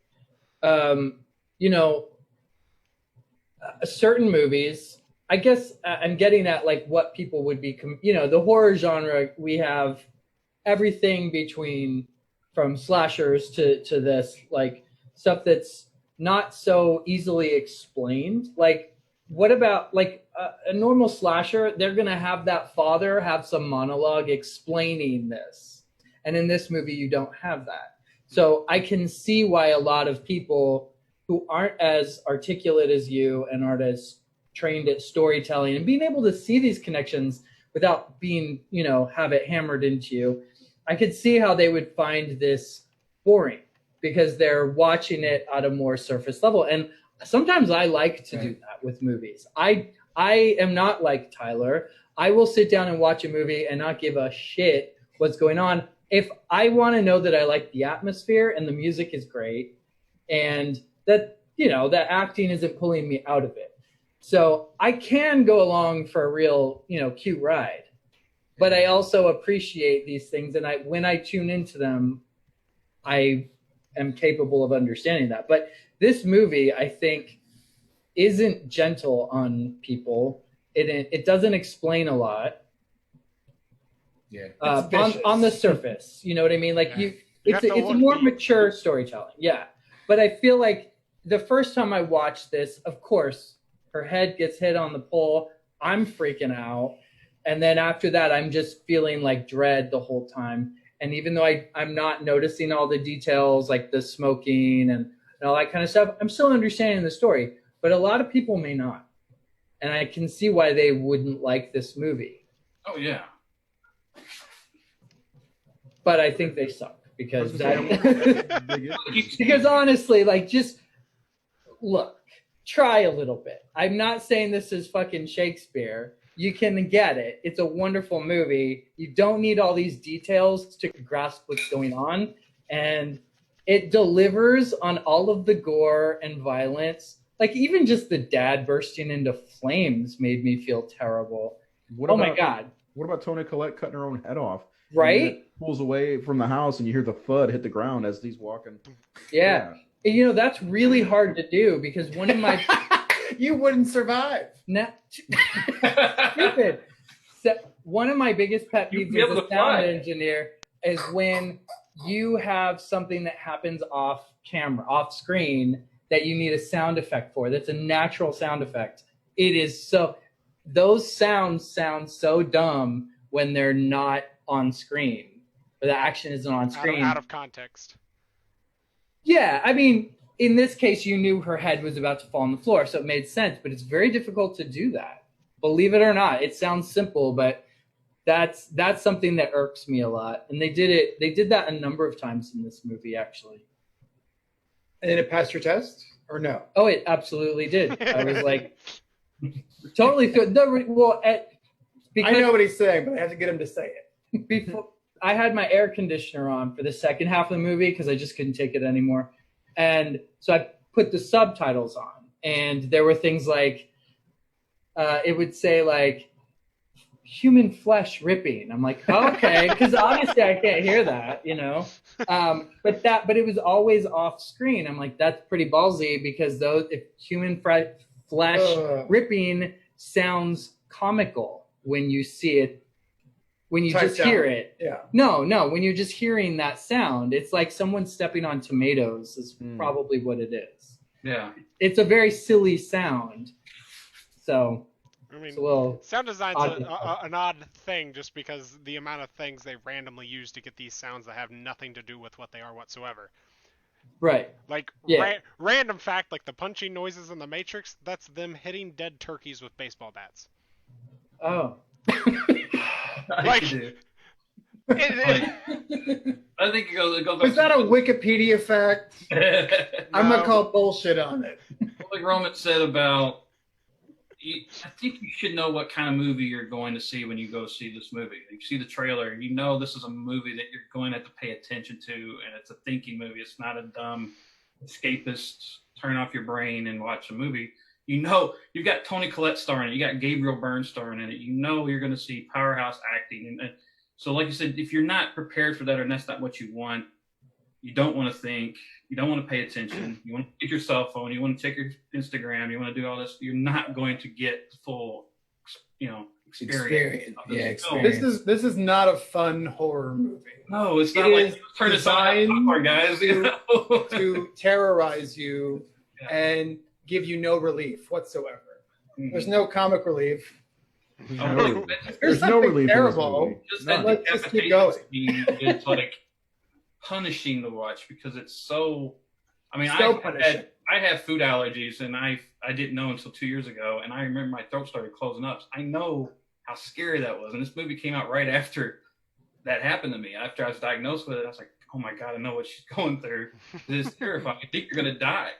certain movies, I guess I'm getting at like what people would be, the horror genre, we have everything from slashers to this, like stuff that's not so easily explained. Like, what about like a normal slasher? They're going to have that father have some monologue explaining this. And in this movie, you don't have that. So I can see why a lot of people who aren't as articulate as you and aren't as trained at storytelling and being able to see these connections without being, have it hammered into you, I could see how they would find this boring because they're watching it at a more surface level. And sometimes I like to do that with movies. I am not like Tyler. I will sit down and watch a movie and not give a shit what's going on. If I want to know that I like the atmosphere and the music is great and that, that acting isn't pulling me out of it. So I can go along for a real, cute ride, but I also appreciate these things. And when I tune into them, I am capable of understanding that. But this movie, I think, isn't gentle on people. It doesn't explain a lot. Yeah. On the surface, you know what I mean? Like it's a more mature storytelling. Yeah. But I feel like the first time I watched this, of course, her head gets hit on the pole. I'm freaking out. And then after that, I'm just feeling like dread the whole time. And even though I'm not noticing all the details, like the smoking and all that kind of stuff, I'm still understanding the story. But a lot of people may not. And I can see why they wouldn't like this movie. Oh, yeah. But I think they suck because honestly, like, just look, try a little bit. I'm not saying this is fucking Shakespeare. You can get it. It's a wonderful movie. You don't need all these details to grasp what's going on. And it delivers on all of the gore and violence. Like, even just the dad bursting into flames made me feel terrible. My God. What about Toni Collette cutting her own head off? Right? Pulls away from the house and you hear the thud hit the ground as he's walking. Yeah. And, you know, that's really hard to do because one of my... You wouldn't survive. Stupid. So one of my biggest pet peeves as a sound engineer is when you have something that happens off camera, off screen, that you need a sound effect for. That's a natural sound effect. It is so... Those sounds sound so dumb when they're not on screen, or the action isn't on screen. Out of context. Yeah, I mean, in this case, you knew her head was about to fall on the floor, so it made sense. But it's very difficult to do that. Believe it or not, it sounds simple, but that's something that irks me a lot. And they did that a number of times in this movie, actually. And did it pass your test or no? Oh, it absolutely did. I was like, totally good. I know what he's saying, but I have to get him to say it. Before I had my air conditioner on for the second half of the movie because I just couldn't take it anymore. And so I put the subtitles on, and there were things like, it would say like, human flesh ripping. I'm like, okay, because obviously I can't hear that, you know. But it was always off screen. I'm like, that's pretty ballsy because if human flesh ripping sounds comical when you see it, when you just hear it. Yeah. No, when you're just hearing that sound, it's like someone stepping on tomatoes is probably what it is. Yeah. It's a very silly sound. So, I mean, sound design's an odd thing just because the amount of things they randomly use to get these sounds that have nothing to do with what they are whatsoever. Right. Like, random fact, like the punching noises in the Matrix, that's them hitting dead turkeys with baseball bats. Oh. Like, I think it goes Was that a Wikipedia fact? I'm going to call bullshit on it. Like Roman said about, I think you should know what kind of movie you're going to see when you go see this movie. You see the trailer, you know this is a movie that you're going to have to pay attention to, and it's a thinking movie. It's not a dumb escapist, turn off your brain and watch a movie. You know, you've got Toni Collette starring in it. You got Gabriel Byrne starring in it. You know you're going to see powerhouse acting. And so, like you said, if you're not prepared for that or that's not what you want, you don't want to think, you don't want to pay attention, you want to get your cell phone, you want to check your Instagram, you want to do all this, you're not going to get the full, experience. Yeah, experience. This is not a fun horror movie. No, it's not like turn this on, guys. To terrorize you and give you no relief whatsoever. There's no comic relief. There's no relief. Terrible. Let's just keep going. It's like punishing to watch because it's so. I mean, I have food allergies, and I didn't know until 2 years ago, and I remember my throat started closing up. So I know how scary that was, and this movie came out right after that happened to me. After I was diagnosed with it, I was like, "Oh my god, I know what she's going through. This is terrifying. I think you're gonna die."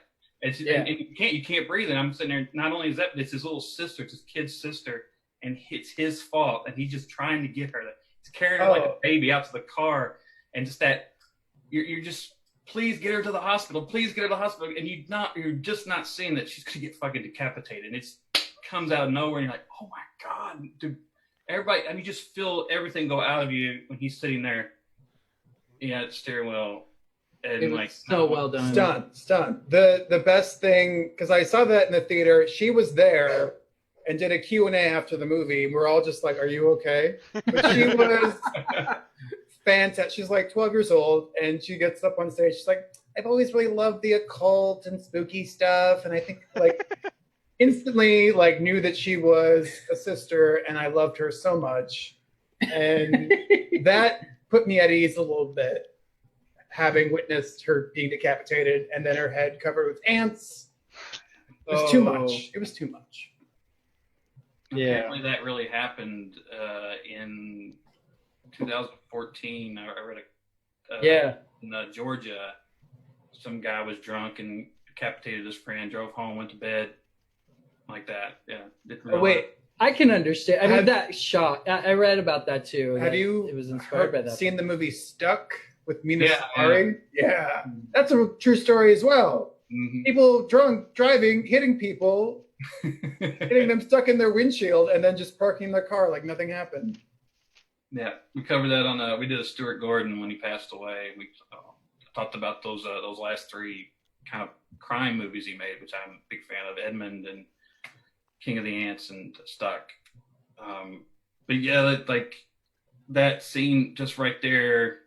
And you can't breathe. And I'm sitting there. Not only is that, but it's his little sister, it's his kid's sister, and it's his fault, and he's just trying to get her. He's carrying her like a baby out to the car, and just that. You're just, please get her to the hospital. Please get her to the hospital. And you're just not seeing that she's going to get fucking decapitated. And it comes out of nowhere. And you're like, oh my God. Dude, everybody, I mean, you just feel everything go out of you when he's sitting there at the steering wheel. And it was so well done. Stunned. The best thing, because I saw that in the theater, she was there and did a Q&A after the movie. We're all just like, are you okay? But she was... fantastic. She's like 12 years old, and she gets up on stage. She's like, I've always really loved the occult and spooky stuff, and I think like instantly like knew that she was a sister, and I loved her so much, and that put me at ease a little bit, having witnessed her being decapitated and then her head covered with ants. It was too much. It was too much. Apparently that really happened in 2014, I read in Georgia, some guy was drunk and decapitated his friend, drove home, went to bed, like that. Yeah. Didn't Oh, realize. wait, I can understand. I mean, that shock. I read about that too. have that you It was inspired by that. seen the movie Stuck with Mina Yeah, Samari? Yeah, that's a true story as well. Mhm. People drunk driving, hitting people, getting them stuck in their windshield, and then just parking their car like nothing happened. Yeah, we covered that on. We did a Stuart Gordon when he passed away. We talked about those last three kind of crime movies he made, which I'm a big fan of: Edmund and King of the Ants and Stuck. But yeah, that scene just right there,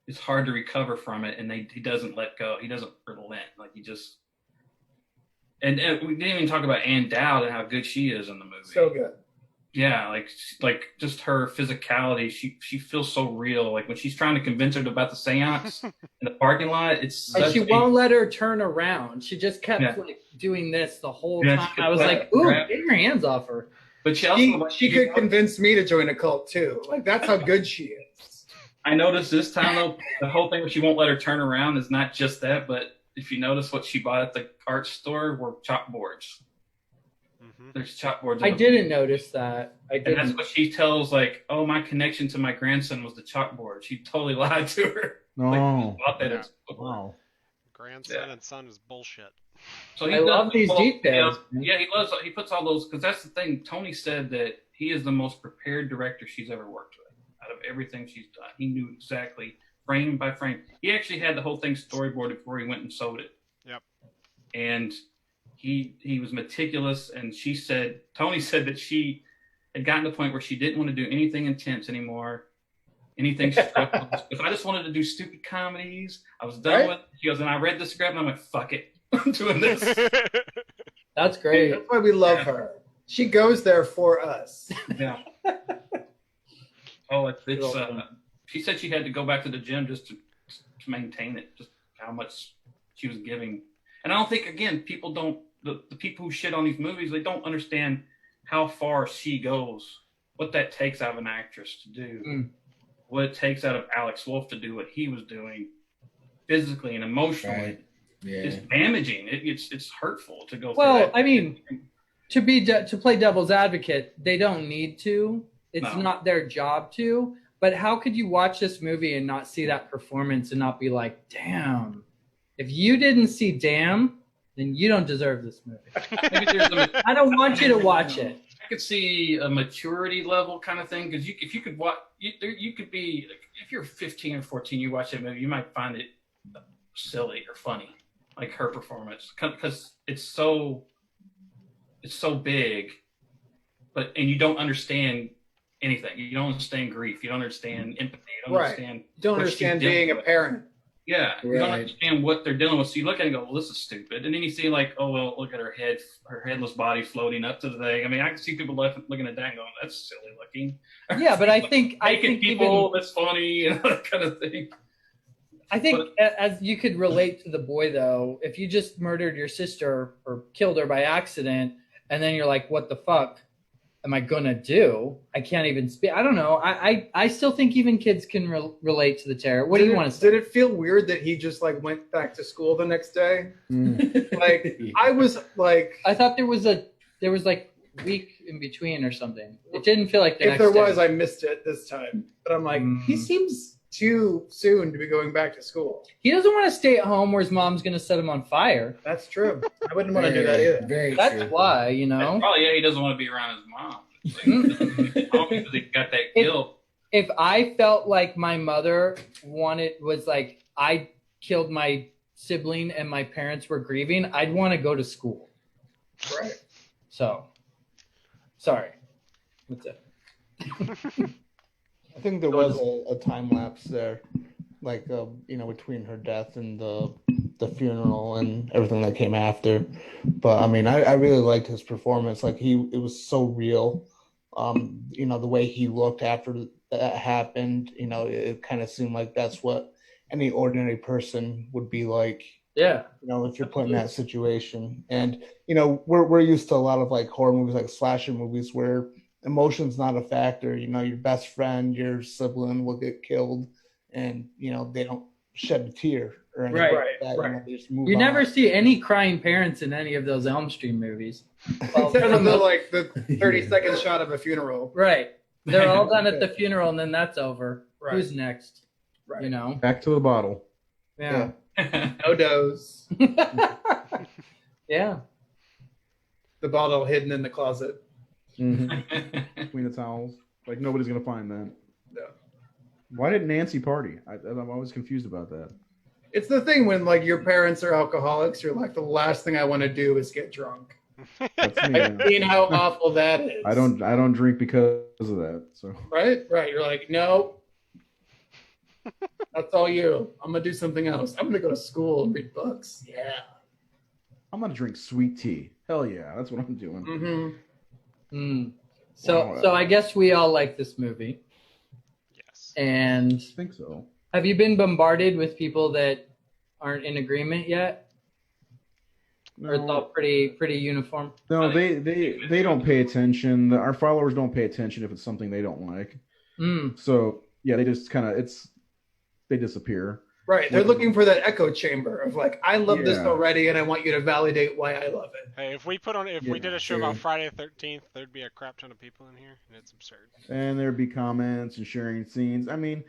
it's hard to recover from it, and he doesn't let go. He doesn't relent. Like he just. And we didn't even talk about Ann Dowd and how good she is in the movie. So good. Yeah, like just her physicality. She feels so real. Like when she's trying to convince her about the seance in the parking lot, it's And she won't let her turn around. She just kept like doing this the whole time. I was like, "Ooh, get your hands off her!" But she also she could convince me to join a cult too. Like that's how good she is. I noticed this time though, the whole thing where she won't let her turn around is not just that, but if you notice what she bought at the art store were chalkboards. Mm-hmm. There's chalkboards. I didn't notice that. I didn't. And that's what she tells, like, oh, my connection to my grandson was the chalkboard. She totally lied to her. No. Like, bought that Yeah. at school. Wow. Grandson and son is bullshit. So I love these details. Yeah, he puts all those, because that's the thing. Tony said that he is the most prepared director she's ever worked with out of everything she's done. He knew exactly frame by frame. He actually had the whole thing storyboarded before he went and sold it. Yep. And he was meticulous, and Tony said that she had gotten to the point where she didn't want to do anything intense anymore, anything scripted. If I just wanted to do stupid comedies, I was done with it. She goes, and I read the script and I went, fuck it. I'm doing this. That's great. That's why we love her. She goes there for us. Yeah. Oh, it's she said she had to go back to the gym just to maintain it, just how much she was giving. And I don't think, again, people don't, the people who shit on these movies, they don't understand how far she goes, what that takes out of an actress to do, what it takes out of Alex Wolff to do what he was doing physically and emotionally. Right. Yeah. It's damaging. It's hurtful to go through Well, that. I mean, to play devil's advocate, they don't need to. It's not their job to. But how could you watch this movie and not see that performance and not be like, damn, if you didn't see damn, then you don't deserve this movie. Maybe there's I don't want you to watch it. I could see a maturity level kind of thing, because if you could watch, you could be, if you're 15 or 14, you watch that movie, you might find it silly or funny, like her performance, because it's so big, and you don't understand anything. You don't understand grief. You don't understand empathy. You don't understand. You don't understand being a parent. Yeah, you don't Right. understand what they're dealing with. So you look at it and go, well, this is stupid. And then you see, like, oh, well, look at her headless body floating up to the thing. I mean, I can see people looking at that and going, that's silly looking. Yeah, but I think people, that's funny, you know, that kind of thing. I think as you could relate to the boy, though, if you just murdered your sister or killed her by accident, and then you're like, what the fuck am I going to do? I can't even speak. I don't know. I still think even kids can relate to the terror. What do you want to say? Did it feel weird that he just like went back to school the next day? Like I was like, I thought there was like week in between or something. It didn't feel like the if next there day. was, I missed it this time. But I'm like, he seems too soon to be going back to school. He doesn't want to stay at home where his mom's going to set him on fire. That's true. I wouldn't want to do that either. Very That's true. why, you know. Probably, he doesn't want to be around his mom. Because he got that guilt. If I felt like my mother was like, I killed my sibling and my parents were grieving, I'd want to go to school. Right. So, sorry. That's it. I think there was a time lapse there, like between her death and the funeral and everything that came after. But I mean, I really liked his performance. Like it was so real. The way he looked after that happened. It kind of seemed like that's what any ordinary person would be like. Yeah. If you're put in that situation. And we're used to a lot of like horror movies, like slasher movies, where emotion's not a factor. Your best friend, your sibling will get killed, and they don't shed a tear. or anything Right, like that. right. You know, they just move You on. never see any crying parents in any of those Elm Street movies. Well, Except for for the the most- the 30-second shot of a funeral. right. They're all done at the funeral, and then that's over. Right. Who's next? Right. You know? Back to the bottle. Yeah. No dose. Yeah. The bottle hidden in the closet. Between the towels. Like nobody's gonna find that. No. Why didn't Nancy party? I'm always confused about that. It's the thing when like your parents are alcoholics, you're like, the last thing I want to do is get drunk. That's me. I've seen how awful that is. I don't drink because of that. So Right? You're like, no. That's all you. I'm gonna do something else. I'm gonna go to school and read books. Yeah. I'm gonna drink sweet tea. Hell yeah, that's what I'm doing. Mm-hmm. So I guess we all like this movie. Yes. And I think so. have you been bombarded with people that aren't in agreement yet? Or it's all pretty uniform? No, they don't pay attention. Our followers don't pay attention if it's something they don't like. So yeah, they just kind of they disappear. Right. They're looking for that echo chamber of like, I love this Yeah. already, and I want you to validate why I love it. Hey, if we did a show about Friday the 13th, there'd be a crap ton of people in here, and it's absurd. And there'd be comments and sharing scenes. I mean,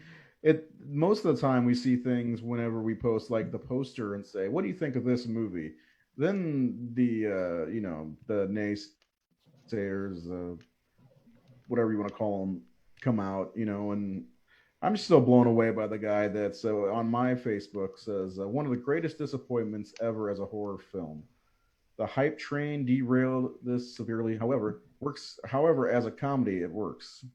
most of the time we see things whenever we post like the poster and say, "What do you think of this movie?" Then the the naysayers, whatever you want to call them, come out, and I'm still blown away by the guy that's on my Facebook says one of the greatest disappointments ever as a horror film. The hype train derailed this severely. However, as a comedy, it works.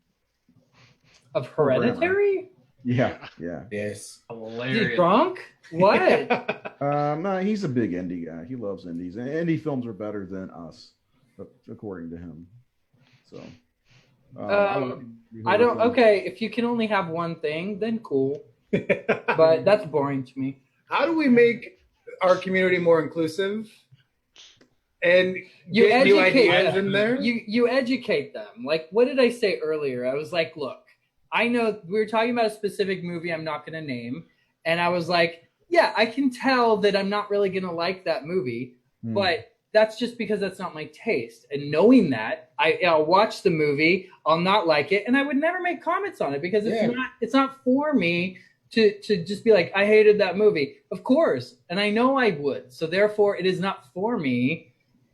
Of Hereditary? Yeah. Yes. Is he Hilarious. drunk? What? No, he's a big indie guy. He loves indies, and indie films are better than us, according to him. So, I don't. Okay, if you can only have one thing, then cool. But that's boring to me. How do we make our community more inclusive? And You get new educate ideas them. in there? You educate them. Like, what did I say earlier? I was like, look, I know we were talking about a specific movie I'm not going to name, and I was like, yeah, I can tell that I'm not really going to like that movie, but that's just because that's not my taste. And knowing that, I'll watch the movie, I'll not like it, and I would never make comments on it because it's not for me to just be like, I hated that movie. Of course, and I know I would. So therefore, it is not for me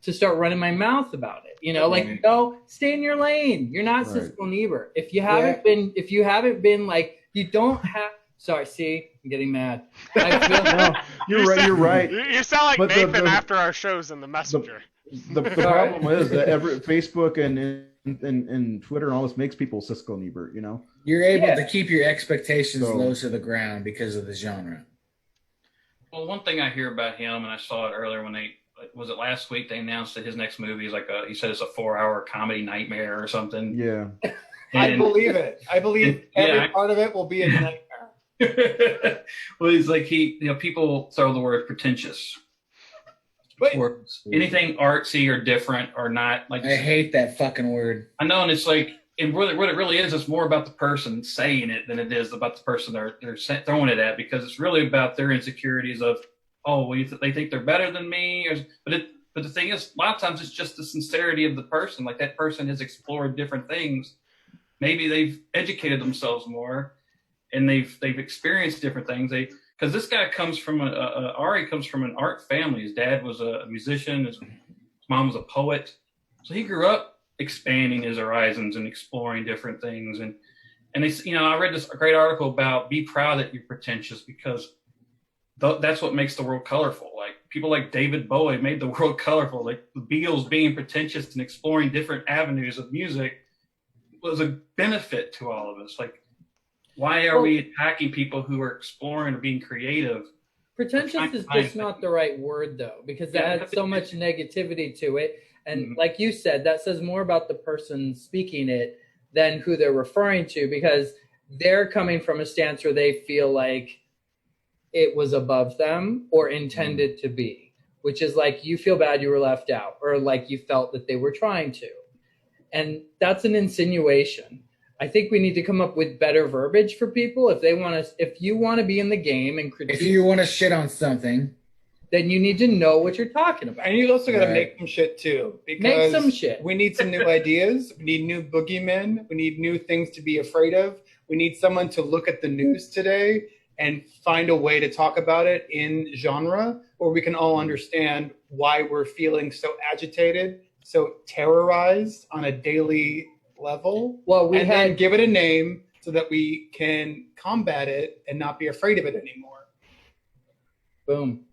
to start running my mouth about it. Like, no, stay in your lane. You're not Right. Siskel and Ebert. If you haven't been like, you don't have. Sorry, see, I'm getting mad. I feel, No, you're right. You're right. You sound like But Nathan after our shows in the Messenger. The problem is that Facebook and Twitter and all this makes people Siskel and Ebert. You're able to keep your expectations So- low to the ground because of the genre. Well, one thing I hear about him, and I saw it earlier when was it last week they announced that his next movie is he said it's a 4-hour comedy nightmare or something. Yeah. I And- believe it. I believe every part of it will be a nightmare. Well, he's like people throw the word pretentious But or anything artsy or different or not like. I hate that fucking word. I know, and it's like, and what it really is, it's more about the person saying it than it is about the person they're throwing it at, because it's really about their insecurities of, they think they're better than me, but the thing is, a lot of times it's just the sincerity of the person. Like that person has explored different things. Maybe they've educated themselves more, and they've experienced different things. Because this guy comes from Ari comes from an art family. His dad was a musician. His mom was a poet. So he grew up expanding his horizons and exploring different things. And they, I read this great article about be proud that you're pretentious, because that's what makes the world colorful. Like people like David Bowie made the world colorful. Like the Beatles being pretentious and exploring different avenues of music was a benefit to all of us. Like, why are we attacking people who are exploring or being creative? Pretentious is just not the right word, though, because that has so much negativity to it. And like you said, that says more about the person speaking it than who they're referring to, because they're coming from a stance where they feel like it was above them or intended to be, which is like you feel bad you were left out, or like you felt that they were trying to. And that's an insinuation. I think we need to come up with better verbiage for people if they want to. If you want to be in the game and critique, If you want to shit on something, then you need to know what you're talking about. And you also got to Right. make some shit too, because Make some shit. we need some new ideas. We need new boogeymen. We need new things to be afraid of. We need someone to look at the news today and find a way to talk about it in genre where we can all understand why we're feeling so agitated, so terrorized on a daily level. Well, we And then had give it a name so that we can combat it and not be afraid of it anymore. boom.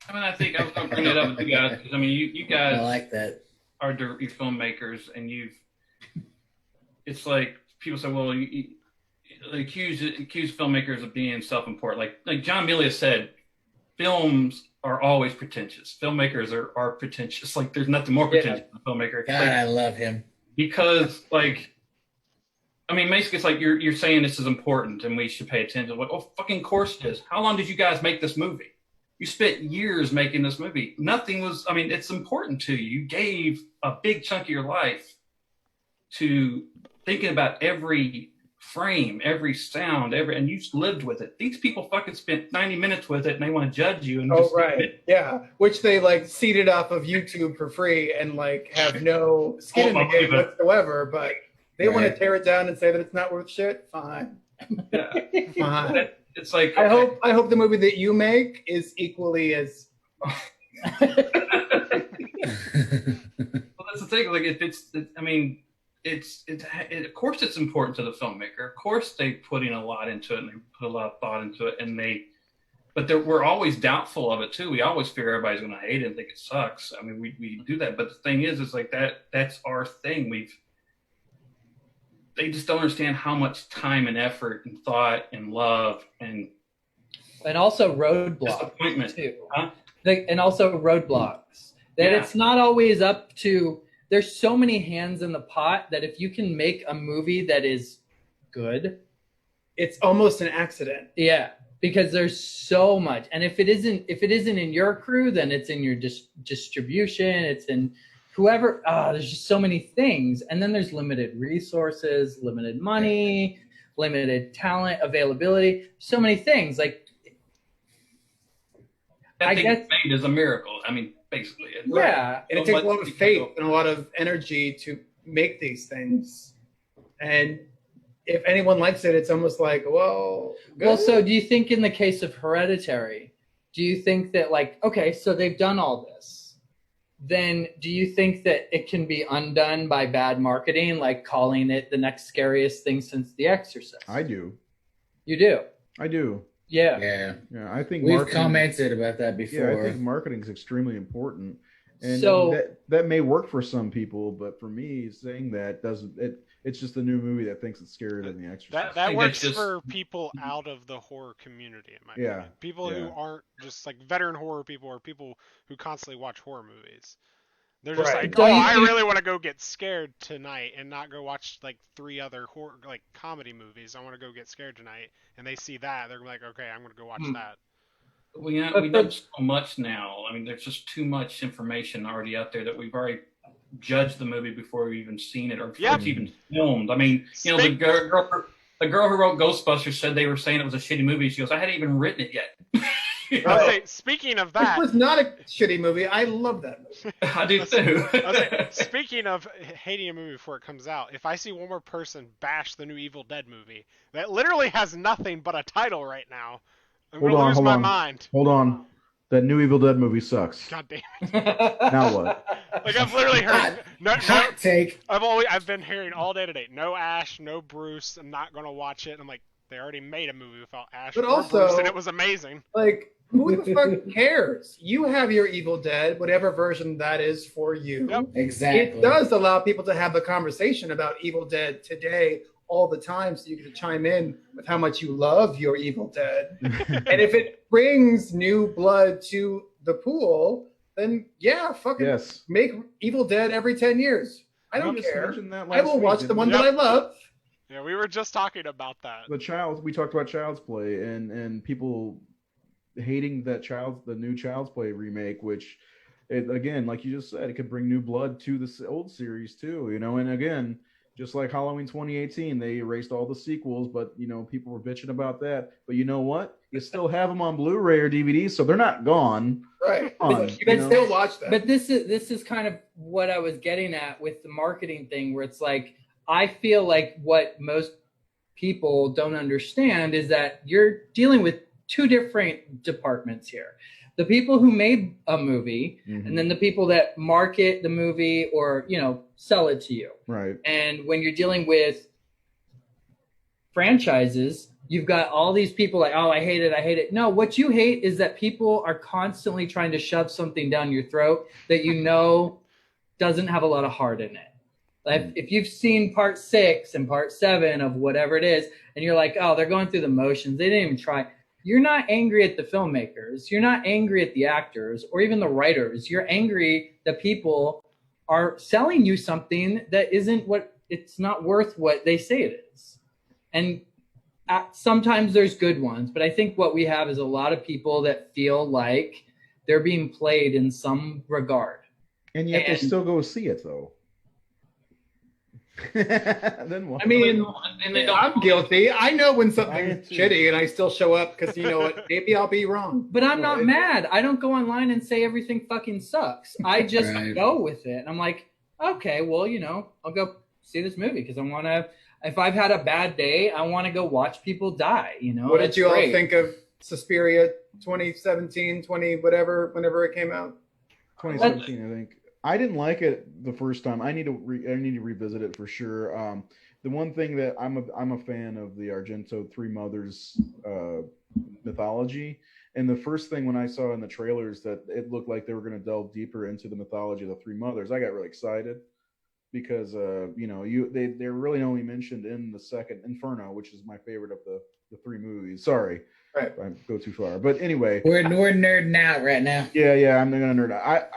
I mean, I think I was going to bring it up with you guys because I mean, you I guys like that. are you're filmmakers, and it's like people say, well, you accuse filmmakers of being self-important. Like John Milius said, films are always pretentious. Filmmakers are pretentious. Like there's nothing more pretentious than a filmmaker. God, I love him. Because like, I mean, basically it's like you're saying this is important and we should pay attention. Like, oh, fucking course it is. How long did you guys make this movie? You spent years making this movie. Nothing was, I mean, it's important to you. You gave a big chunk of your life to thinking about every frame, every sound, and you just lived with it. These people fucking spent 90 minutes with it and they want to judge you. And Oh, right. Yeah. Which they like seeded off of YouTube for free and like have no skin in the game whatsoever, but they want to tear it down and say that it's not worth shit. Fine. Yeah. Fine. It's like, I hope the movie that you make is equally as well, that's the thing. Like, of course it's important to the filmmaker. Of course they put in a lot into it and they put a lot of thought into it, but we're always doubtful of it too. We always fear everybody's going to hate it and think it sucks. I mean, we do that, but the thing is like that's our thing. They just don't understand how much time and effort and thought and love and also roadblocks disappointment too. Huh? And also roadblocks. That it's not always up to. There's so many hands in the pot that if you can make a movie that is good, it's almost an accident. Yeah, because there's so much. And if it isn't in your crew, then it's in your distribution. It's in whoever. There's just so many things. And then there's limited resources, limited money, limited talent availability. So many things. Like that thing made is a miracle. I mean, basically. Yeah. And it takes a lot of faith and a lot of energy to make these things. And if anyone likes it, it's almost like, well, good. Well, so do you think in the case of Hereditary, do you think that like, okay, so they've done all this, then do you think that it can be undone by bad marketing, like calling it the next scariest thing since The Exorcist? I do. You do? I do. Yeah. Yeah, I think we've commented about that before. Yeah, I think marketing is extremely important. And so that may work for some people, but for me, saying that doesn't. It's just a new movie that thinks it's scarier than The Exorcist. That works for people out of the horror community, in my opinion. People who aren't just like veteran horror people or people who constantly watch horror movies. They're just like, oh, I really want to go get scared tonight and not go watch like 3 other horror like comedy movies. I want to go get scared tonight, and they see that they're like, okay, I'm going to go watch that. We know so much now. I mean, there's just too much information already out there that we've already judged the movie before we've even seen it or before it's even filmed. I mean, the girl who wrote Ghostbusters said they were saying it was a shitty movie. She goes, I hadn't even written it yet. Okay, speaking of that, it was not a shitty movie. I love that movie. I do too. Speaking of hating a movie before it comes out, if I see one more person bash the new Evil Dead movie that literally has nothing but a title right now, I'm going to lose my mind. Hold on. That new Evil Dead movie sucks. God damn it. Now what? Like I've literally heard hot take. I've been hearing all day today. No Ash, no Bruce. I'm not going to watch it. And I'm like, they already made a movie without Ash but or also, Bruce, and it was amazing. Like, who the fuck cares? You have your Evil Dead, whatever version that is for you. Yep. Exactly. It does allow people to have the conversation about Evil Dead today all the time, so you can chime in with how much you love your Evil Dead. And if it brings new blood to the pool, then yeah, fucking make Evil Dead every 10 years. I don't care. I will watch the one that I love. Yeah, we were just talking about that. We talked about Child's Play and people hating the new Child's Play remake, which again, like you just said, it could bring new blood to the old series too, you know. And again, Just like Halloween 2018, they erased all the sequels, but people were bitching about that. But you know what? You still have them on Blu-ray or DVD, so they're not gone. Right. On, You can still watch that. But this is kind of what I was getting at with the marketing thing, where it's like, I feel like what most people don't understand is that you're dealing with two different departments here. The people who made a movie, and then the people that market the movie or, sell it to you. Right. And when you're dealing with franchises, you've got all these people like, oh, I hate it. No, what you hate is that people are constantly trying to shove something down your throat that doesn't have a lot of heart in it. Like if you've seen part 6 and part 7 of whatever it is, and you're like, oh, they're going through the motions, they didn't even try. You're not angry at the filmmakers. You're not angry at the actors or even the writers. You're angry that people are selling you something that it's not worth what they say it is. And sometimes there's good ones, but I think what we have is a lot of people that feel like they're being played in some regard. And yet they still go see it, though. Then what? I mean, I'm guilty. I know when something's shitty, and I still show up because you know what? Maybe I'll be wrong. But I'm not mad. I don't go online and say everything fucking sucks. I just go with it. And I'm like, okay, well, I'll go see this movie because I want to. If I've had a bad day, I want to go watch people die. What did you all think of Suspiria 2017, 20 whatever, whenever it came out? 2017, I think. I didn't like it the first time. I need to revisit it for sure. The one thing that I'm a fan of the Argento Three Mothers mythology, and the first thing when I saw in the trailers that it looked like they were going to delve deeper into the mythology of the Three Mothers, I got really excited because they're really only mentioned in the second Inferno, which is my favorite of the three movies. Sorry. Right. I go too far. But anyway. We're nerding out right now. Yeah, I'm going to nerd out.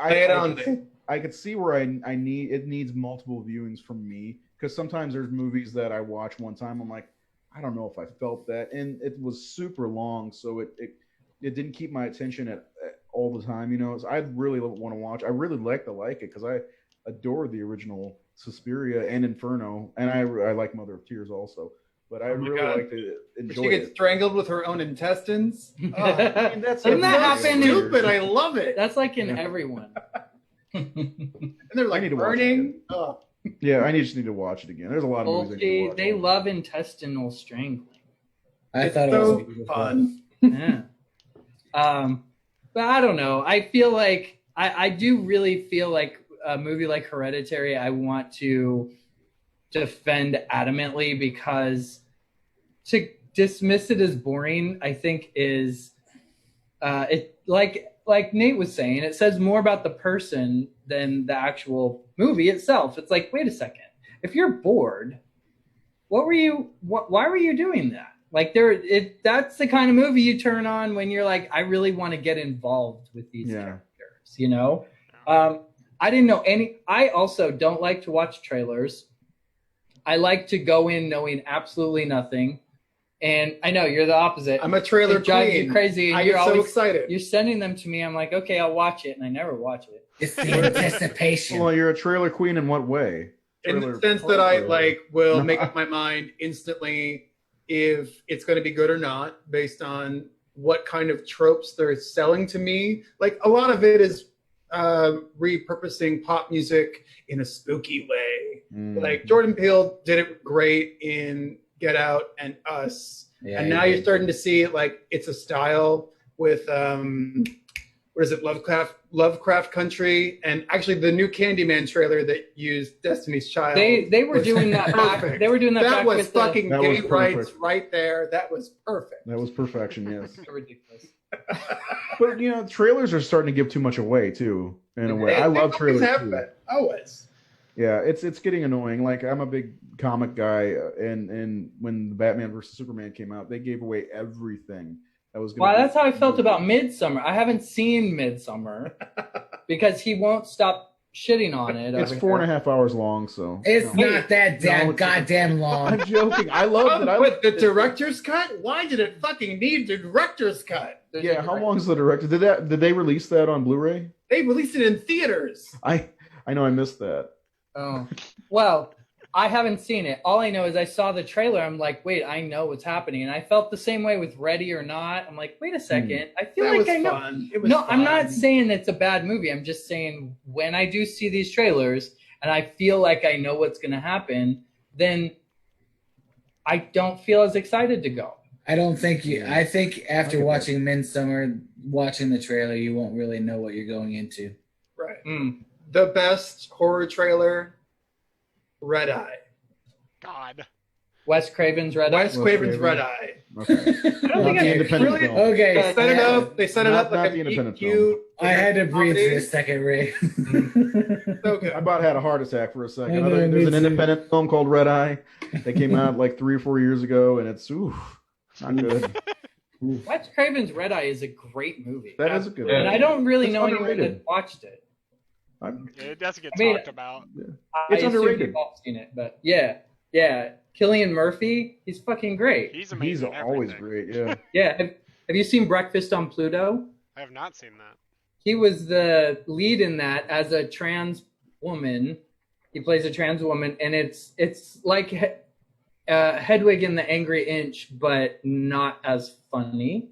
I could see where it needs multiple viewings from me because sometimes there's movies that I watch one time. I'm like, I don't know if I felt that. And it was super long. So it didn't keep my attention at all the time, So I really want to watch. I really like it because I adore the original Suspiria and Inferno. And I like Mother of Tears also. But I really like to enjoy it. She gets strangled with her own intestines. That's Doesn't that happen? Stupid. I love it. That's like in everyone. And they're like I burning. Yeah, I just need to watch it again. There's a lot of movies I need to watch. They love intestinal strangling. I thought so it was fun. Yeah. But I don't know. I feel like I do really feel like a movie like Hereditary, I want to defend adamantly because to dismiss it as boring, I think is like Nate was saying, it says more about the person than the actual movie itself. It's like, wait a second. If you're bored, why were you doing that? Like that's the kind of movie you turn on when you're like, I really want to get involved with these characters, I didn't know I also don't like to watch trailers. I like to go in knowing absolutely nothing. And I know you're the opposite. I'm a trailer queen. You crazy. I get so excited. You're sending them to me. I'm like, okay, I'll watch it, and I never watch it. It's the anticipation. Well, you're a trailer queen in what way? In the sense that I will make up my mind instantly if it's going to be good or not, based on what kind of tropes they're selling to me. Like a lot of it is repurposing pop music in a spooky way. Like Jordan Peele did it great in Get Out and Us, and now you're starting to see like it's a style with what is it, Lovecraft Country, and actually the new Candyman trailer that used Destiny's Child. They were doing that back. They were doing that. That back was with fucking gay rights right there. That was perfect. That was perfection. Yes. Ridiculous. But trailers are starting to give too much away too. In a way, I love trailers too. Always. Yeah, it's getting annoying. Like I'm a big comic guy, and when the Batman versus Superman came out, they gave away everything. That's how I felt about Midsummer. I haven't seen Midsummer because he won't stop shitting on it. It's 4.5 hours long, so it's not that goddamn long. I'm joking. I love it. With the director's cut? Why did it fucking need the director's cut? Yeah, how long is the director? Did they release that on Blu-ray? They released it in theaters. I know I missed that. Oh, well, I haven't seen it. All I know is I saw the trailer. I'm like, wait, I know what's happening. And I felt the same way with Ready or Not. I'm like, wait a second. I feel That like was I know. fun. It was No, I'm not fun. saying it's a bad movie. I'm just saying when I do see these trailers and I feel like I know what's going to happen, then I don't feel as excited to go. I don't think you. I think after Okay. watching Midsummer, watching the trailer, you won't really know what you're going into. Right. Mm. The best horror trailer, Red Eye. God. Wes Craven's Red Eye. Wes Craven's Red Eye. Okay. I don't think Not I the independent really- film. Okay, They set it up. They set it Not- up not like the a independent cute. I had to breathe for comedy. a second, Ray. So good. I about had a heart attack for a I second. know, There's me an too. independent film called Red Eye that came out like 3 or 4 years ago, and it's not good. Wes Craven's Red Eye is a great movie. That is a good And one. I don't really It's know anyone underrated. that watched it. It doesn't get I mean- talked about. I It's assume underrated. you've all seen it, but yeah. Cillian Murphy, he's fucking great. He's He's amazing. in always everything. great, yeah. Yeah, have you seen Breakfast on Pluto? I have not seen that. He was the lead in that as a trans woman. He plays a trans woman, and it's like Hedwig and the Angry Inch, but not as funny.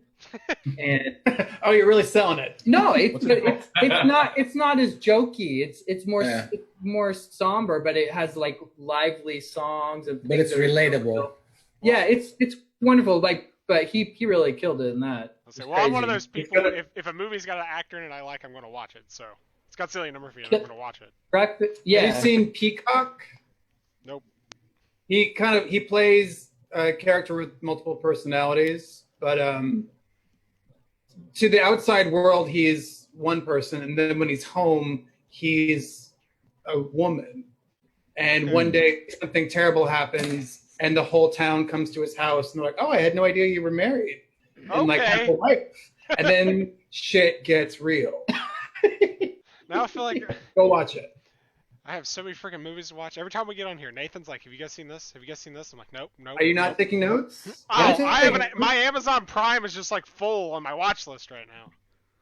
And Oh, you're really selling it. no, What's it called? it's not as jokey. It's more Yeah. it's more somber, but it has like lively songs and. But it's things that are- relatable. Yeah, it's wonderful. Like, but he really killed it in that. I'll say, It's well, I'm one of crazy. those people. gonna- If a movie's got an actor in it I like, I'm going to watch it. So it's got Cillian Murphy, and I'm going to watch it. Breakfast, yeah. Have you seen Peacock? Nope. He plays a character with multiple personalities, but to the outside world he's one person, and then when he's home he's a woman. And one day something terrible happens, and the whole town comes to his house, and they're like, "Oh, I had no idea you were married." And like have a Okay. wife. And then shit gets real. Now I feel like Go watch it. I have so many freaking movies to watch. Every time we get on here, Nathan's like, "Have you guys seen this? Have you guys seen this?" I'm like, "Nope, nope." Are you not nope. taking notes? Oh, I have my Amazon Prime is just like full on my watch list right now.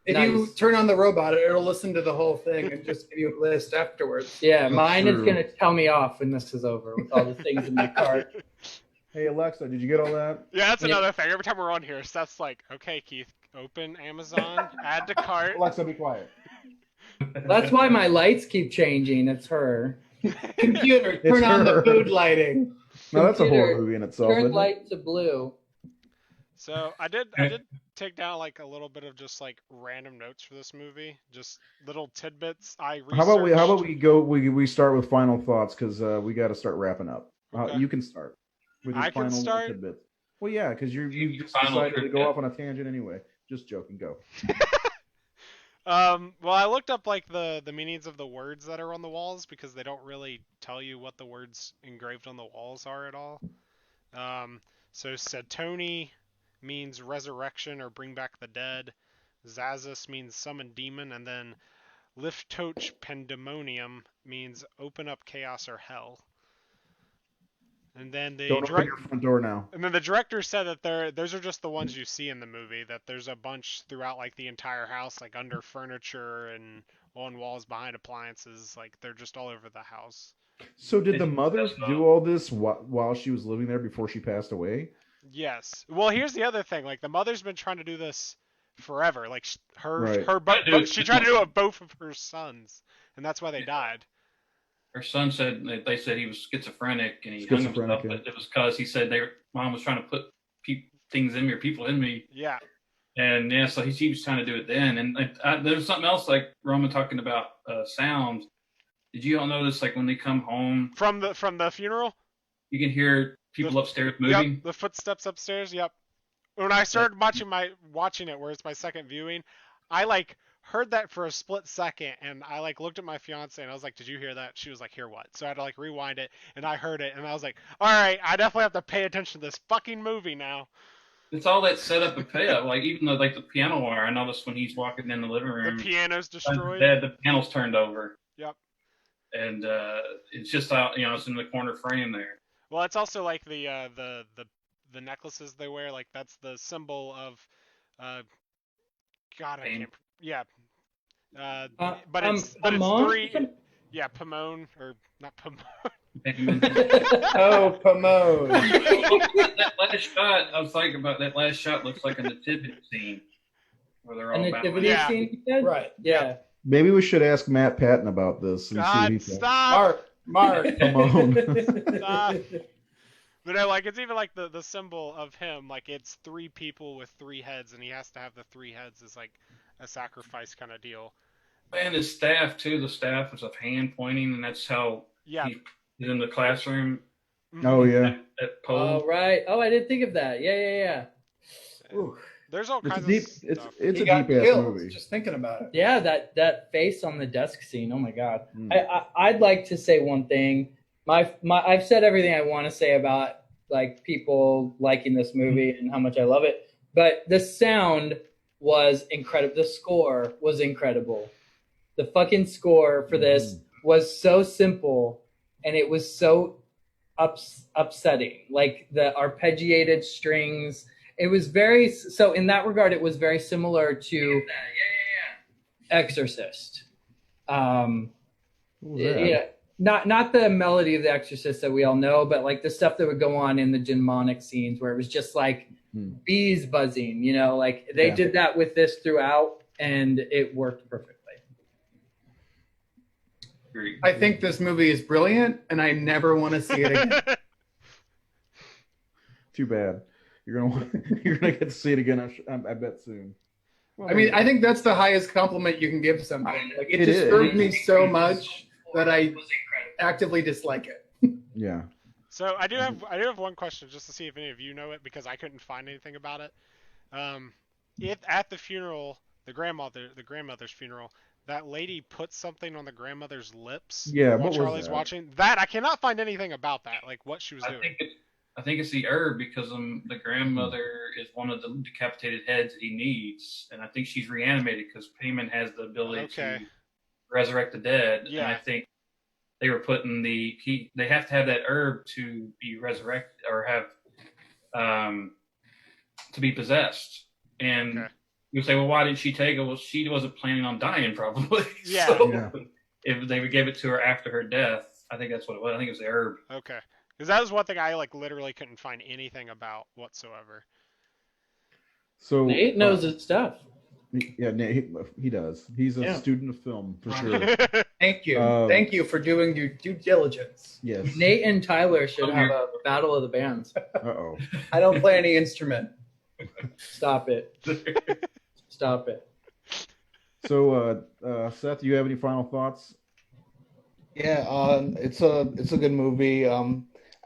If you Nice. turn on the robot, it'll listen to the whole thing and just give you a list afterwards. Yeah, That's mine is true. gonna tell me off when this is over with all the things in my cart. Hey, Alexa, did you get all that? Yeah, that's Yeah. another thing. Every time we're on here, Seth's like, "Okay, Keith, open Amazon, add to cart." Alexa, be quiet. That's why my lights keep changing. It's her. Computer, It's turn on the her. food lighting. No, that's a Computer, horror movie in itself. Turn Isn't it? light to blue. So I did take down like a little bit of just like random notes for this movie, just little tidbits I researched. How about we go? We start with final thoughts because we got to start wrapping up. Okay. You can start with your I can final start? tidbits. Well, yeah, because you just Final decided to tidbit. go off on a tangent anyway. Just joking. Go. Well, I looked up like the meanings of the words that are on the walls because they don't really tell you what the words engraved on the walls are at all. So Setoni means resurrection or bring back the dead. Zazus means summon demon, and then Liftoch Pandemonium means open up chaos or hell. And then the Don't open your front door now. And then the director said that those are just the ones you see in the movie, that there's a bunch throughout like the entire house, like under furniture and on walls behind appliances, like they're just all over the house. So did the mother do all this while she was living there before she passed away? Yes. Well, here's the other thing. Like the mother's been trying to do this forever. Like Right. she tried to do it with both of her sons, and that's why they died. Her son said they said he was schizophrenic and he hung himself, Schizophrenic, yeah. but it was because he said mom was trying to put things in me or people in me, Yeah. and yeah, so he was trying to do it then. And there's something else like Roman talking about sounds. Did you all notice like when they come home, From the funeral? you can hear people upstairs moving? Yep, the footsteps upstairs. Yep. When I started watching it, where it's my second viewing, I like heard that for a split second, and I like looked at my fiance and I was like, "Did you hear that?" She was like, "Hear what?" So I had to like rewind it, and I heard it, and I was like, "All right, I definitely have to pay attention to this fucking movie now." It's all that setup and payout. Like even the piano wire, I noticed when he's walking in the living room, The piano's under destroyed. the bed, the piano's turned over. Yep. And it's just out, it's in the corner frame there. Well, it's also like the necklaces they wear. Like that's the symbol of, God, I Pain. can't. Yeah. But Pomone? it's three. Yeah, Pomone or not Pomone. Oh, Pomone. That last shot, I was thinking about that last shot. Looks like a nativity scene where they're A all nativity Yeah. scene, you said? Right. Yeah. Maybe we should ask Matt Patton about this and see what God, he thinks. stop! Mark. Come on. Stop. But no, like it's even like the symbol of him, like it's 3 people with 3 heads, and he has to have the 3 heads as like a sacrifice kind of deal. And his staff too. The staff is a hand pointing, and that's how Yeah. he's in the classroom. Oh yeah. At pole. Oh, right. Oh, I didn't think of that. Yeah. Ooh. There's all It's kinds deep. of It's stuff. it's He a got deep ass killed movie. just thinking about it. Yeah, that face on the desk scene. Oh my God. Mm. I'd like to say one thing. I've said everything I want to say about like people liking this movie and how much I love it. But the sound was incredible. The score was incredible. The fucking score for this was so simple, and it was so upsetting. Like the arpeggiated strings. It was very so in that regard. It was very similar to Exorcist. What was that? Yeah, not the melody of The Exorcist that we all know, but like the stuff that would go on in the demonic scenes where it was just like bees buzzing. You know, like they did that with this throughout, and it worked perfectly. I think this movie is brilliant, and I never want to see it again. Too bad. You're gonna get to see it again. I bet soon. Well, I mean, I think that's the highest compliment you can give something. Like it It disturbed is. me so much that I actively dislike it. yeah. So I do have one question just to see if any of you know it, because I couldn't find anything about it. If at the funeral, the grandmother's funeral, that lady put something on the grandmother's lips Yeah, while what was Charlie's that? watching. That I cannot find anything about that, like what she was doing. I think it's the herb because the grandmother is one of the decapitated heads that he needs, and I think she's reanimated because Payman has the ability to resurrect the dead. Yeah. And I think they were putting they have to have that herb to be resurrected or have to be possessed. And you say, well, why did she take it? Well, she wasn't planning on dying, probably. Yeah. So if they gave it to her after her death, I think that's what it was. I think it was the herb. Okay. Because that was one thing I like literally couldn't find anything about whatsoever. So Nate knows his stuff. Yeah, Nate, he does. He's a student of film for sure. Thank you. Thank you for doing your due diligence. Yes. Nate and Tyler should have a battle of the bands. Uh-oh. I don't play any instrument. Stop it. Stop it. So, Seth, do you have any final thoughts? Yeah, it's a good movie.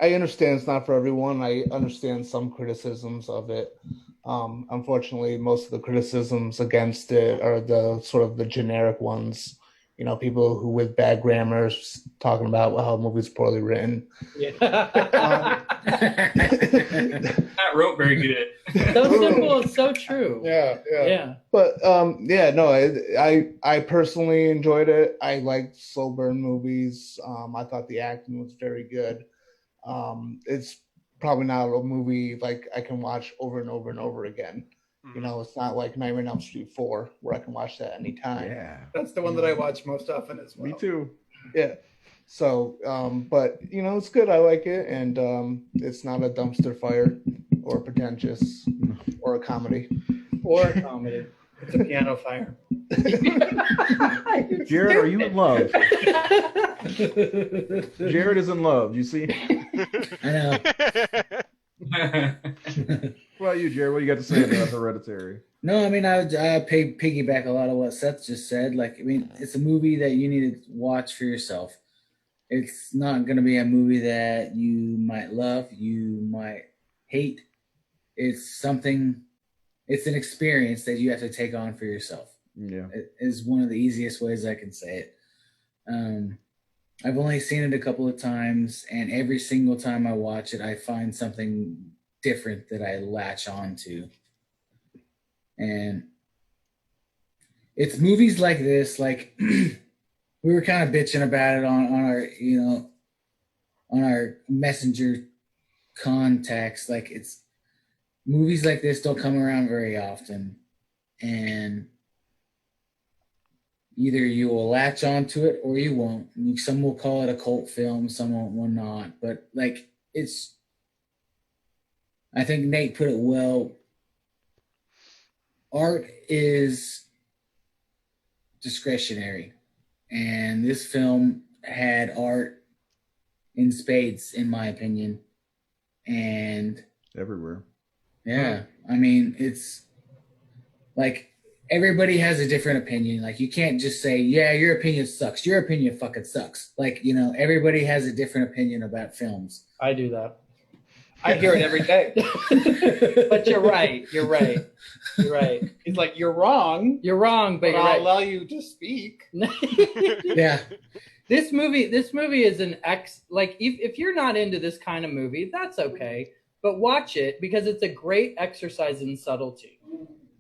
I understand it's not for everyone. I understand some criticisms of it. Unfortunately, most of the criticisms against it are the sort of the generic ones. You know, people who with bad grammar talking about how a movie's poorly written. Yeah. That wrote very good. So simple and so true. Yeah. But no, I personally enjoyed it. I liked slow burn movies. I thought the acting was very good. It's probably not a movie like I can watch over and over and over again. You know, it's not like Nightmare on Elm Street 4 where I can watch that anytime. Yeah. That's the one that I watch most often as well. Me too. Yeah. So, but you know, it's good. I like it, and it's not a dumpster fire or pretentious or a comedy. Or a comedy. It's a piano fire. Jared, are you in love? Jared is in love. You see? I know. What about you, Jared? What do you got to say about Hereditary? No, I mean, I would piggyback a lot of what Seth just said. Like, I mean, it's a movie that you need to watch for yourself. It's not going to be a movie that you might love, you might hate. It's an experience that you have to take on for yourself. Yeah. It is one of the easiest ways I can say it. I've only seen it a couple of times, and every single time I watch it, I find something different that I latch on to. And it's movies like this, like we were kind of bitching about it on our messenger contacts. Like, it's movies like this don't come around very often. And Either you will latch onto it or you won't. Some will call it a cult film, some will not. But like, it's, I think Nate put it well. Art is discretionary, and this film had art in spades, in my opinion. And everywhere. Yeah, I mean, it's like everybody has a different opinion. Like, you can't just say, yeah, your opinion sucks. Your opinion fucking sucks. Like, you know, everybody has a different opinion about films. I do that. I hear it every day. But you're right. You're right. You're right. He's like, you're wrong. You're wrong, but you're I'll right. allow you to speak. Yeah. This movie is an like, if you're not into this kind of movie, that's okay. But watch it because it's a great exercise in subtlety.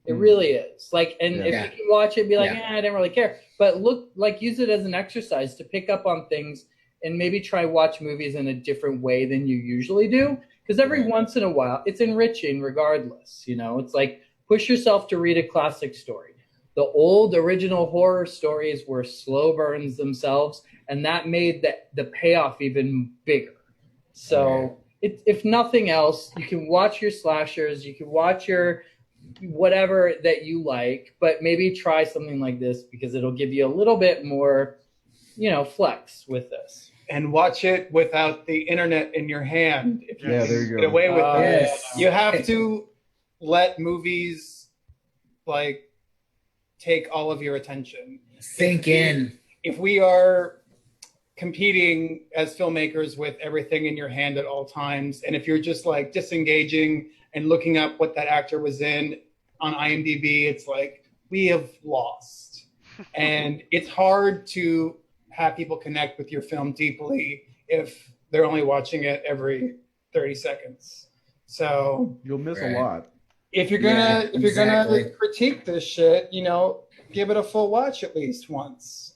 It really is. Like, and if you can watch it and be like, I didn't really care. But look, like, use it as an exercise to pick up on things and maybe try watch movies in a different way than you usually do. Because every once in a while, it's enriching regardless. You know, it's like, push yourself to read a classic story. The old original horror stories were slow burns themselves, and that made the payoff even bigger. So if nothing else, you can watch your slashers, you can watch your whatever that you like, but maybe try something like this because it'll give you a little bit more, you know, flex with this. And watch it without the internet in your hand. If you there you go. Get away with it. Yes. You have to let movies like take all of your attention. Sink in. If we are competing as filmmakers with everything in your hand at all times, and if you're just like disengaging and looking up what that actor was in on IMDb, it's like, we have lost. And it's hard to have people connect with your film deeply if they're only watching it every 30 seconds. So you'll miss a lot. If you're gonna critique this shit, you know, give it a full watch at least once.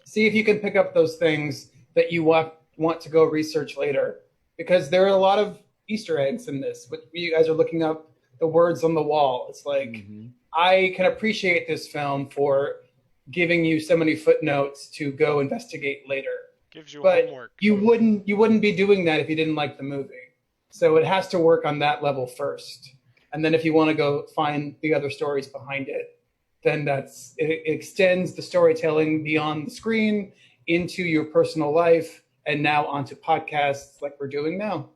See if you can pick up those things that you want to go research later, because there are a lot of Easter eggs in this. But you guys are looking up the words on the wall. It's like, I can appreciate this film for giving you so many footnotes to go investigate later. Gives you but homework. You wouldn't be doing that if you didn't like the movie. So it has to work on that level first. And then if you want to go find the other stories behind it, then it extends the storytelling beyond the screen into your personal life and now onto podcasts like we're doing now.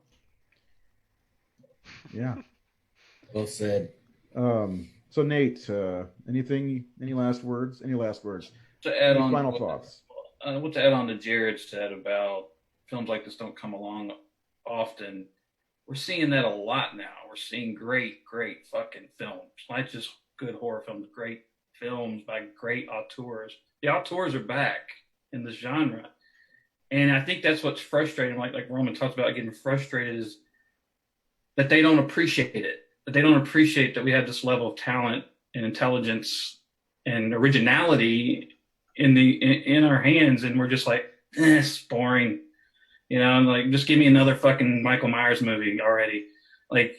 Yeah. Well said. So Nate, any last words? Any last words? To add on, final thoughts. To add on to Jared said about films like this don't come along often. We're seeing that a lot now. We're seeing great fucking films, not just good horror films, great films by great auteurs. The auteurs are back in this genre, and I think that's what's frustrating. Like Roman talks about getting frustrated, is that they don't appreciate it. That they don't appreciate that we have this level of talent and intelligence and originality in our hands, and we're just like, it's boring, you know. Like, just give me another fucking Michael Myers movie already. Like,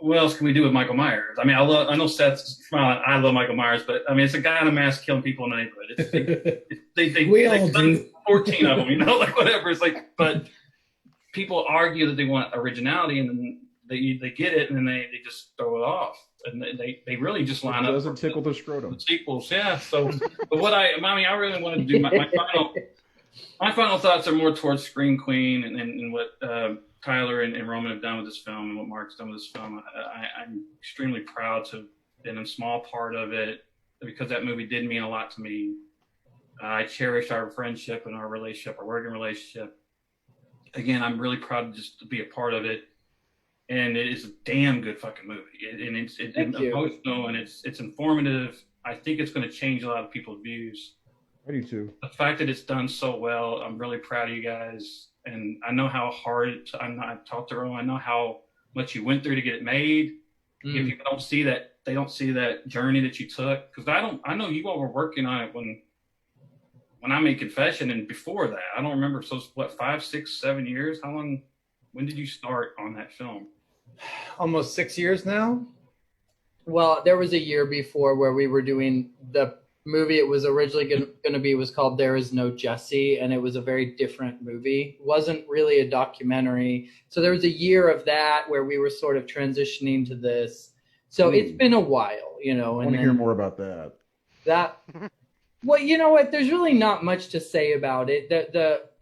what else can we do with Michael Myers? I mean, I know Seth's smiling. I love Michael Myers, but I mean, it's a guy in a mask killing people in the neighborhood. They've done 14 of them, you know, like whatever. It's like, but people argue that they want originality, and then they get it, and then they just throw it off, and they really just line up. It doesn't tickle the scrotum. The sequels, yeah. So, but I really want to do my final thoughts are more towards Scream Queen and what Tyler and Roman have done with this film and what Mark's done with this film. I'm extremely proud to have been a small part of it, because that movie did mean a lot to me. I cherish our friendship and our relationship, our working relationship. Again, I'm really proud just to be a part of it. And it is a damn good fucking movie. It's emotional, and it's informative. I think it's going to change a lot of people's views. I do too. The fact that it's done so well, I'm really proud of you guys. And I know how hard I've talked to Roman. I know how much you went through to get it made. If people don't see that, they don't see that journey that you took. Because I know you all were working on it when I made Confession, and before that, I don't remember. So what, 5, 6, 7 years? How long? When did you start on that film? Almost 6 years now. Well, there was a year before where we were doing the movie it was originally going to be was called There Is No Jesse, and it was a very different movie. It wasn't really a documentary. So there was a year of that where we were sort of transitioning to this. So it's been a while, you know. I want to hear more about that. Well, you know what? There's really not much to say about it.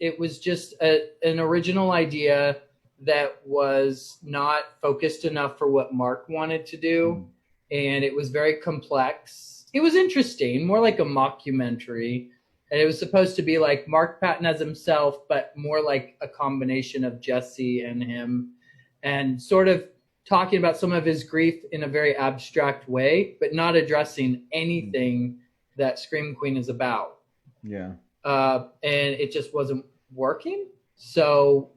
It was just an original idea that was not focused enough for what Mark wanted to do, and it was very complex. It was interesting, more like a mockumentary, and it was supposed to be like Mark Patton as himself, but more like a combination of Jesse and him, and sort of talking about some of his grief in a very abstract way, but not addressing anything that Scream Queen is about. Yeah. And it just wasn't working. So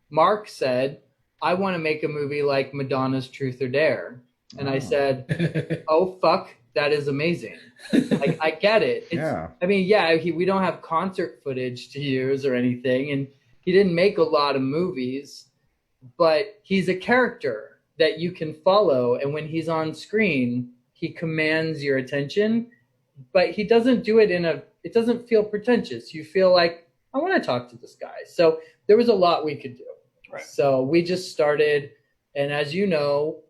Mark said, I want to make a movie like Madonna's Truth or Dare. And I said, oh, fuck, that is amazing. Like, I get it. I mean, we don't have concert footage to use or anything. And he didn't make a lot of movies, but he's a character that you can follow. And when he's on screen, he commands your attention, but he doesn't do it it doesn't feel pretentious. You feel like, I want to talk to this guy. So there was a lot we could do. Right. So we just started. And as you know,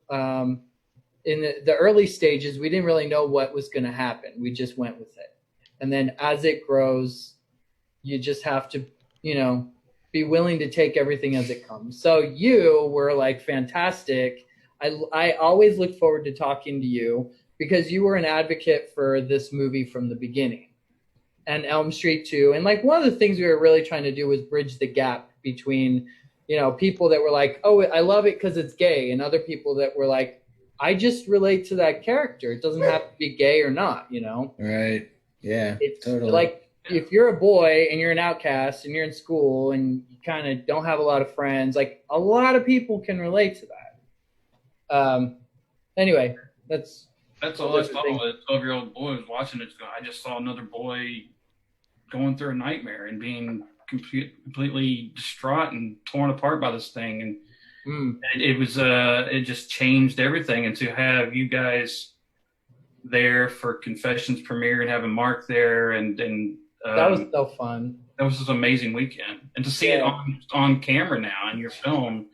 in the early stages, we didn't really know what was going to happen. We just went with it. And then as it grows, you just have to, you know, be willing to take everything as it comes. So you were like fantastic. I always look forward to talking to you because you were an advocate for this movie from the beginning, and Elm Street 2. And like one of the things we were really trying to do was bridge the gap between, you know, people that were like, oh, I love it because it's gay, and other people that were like, I just relate to that character. It doesn't have to be gay or not, you know? Right. Yeah, it's totally. Like if you're a boy and you're an outcast and you're in school and you kind of don't have a lot of friends, like a lot of people can relate to that. Anyway, that's all I saw. A 12-year-old boy was watching it. I just saw another boy going through a nightmare and being completely distraught and torn apart by this thing. And it was it just changed everything. And to have you guys there for Confessions premiere and having Mark there, and that was so fun. That was just an amazing weekend. And to see it on camera now in your film,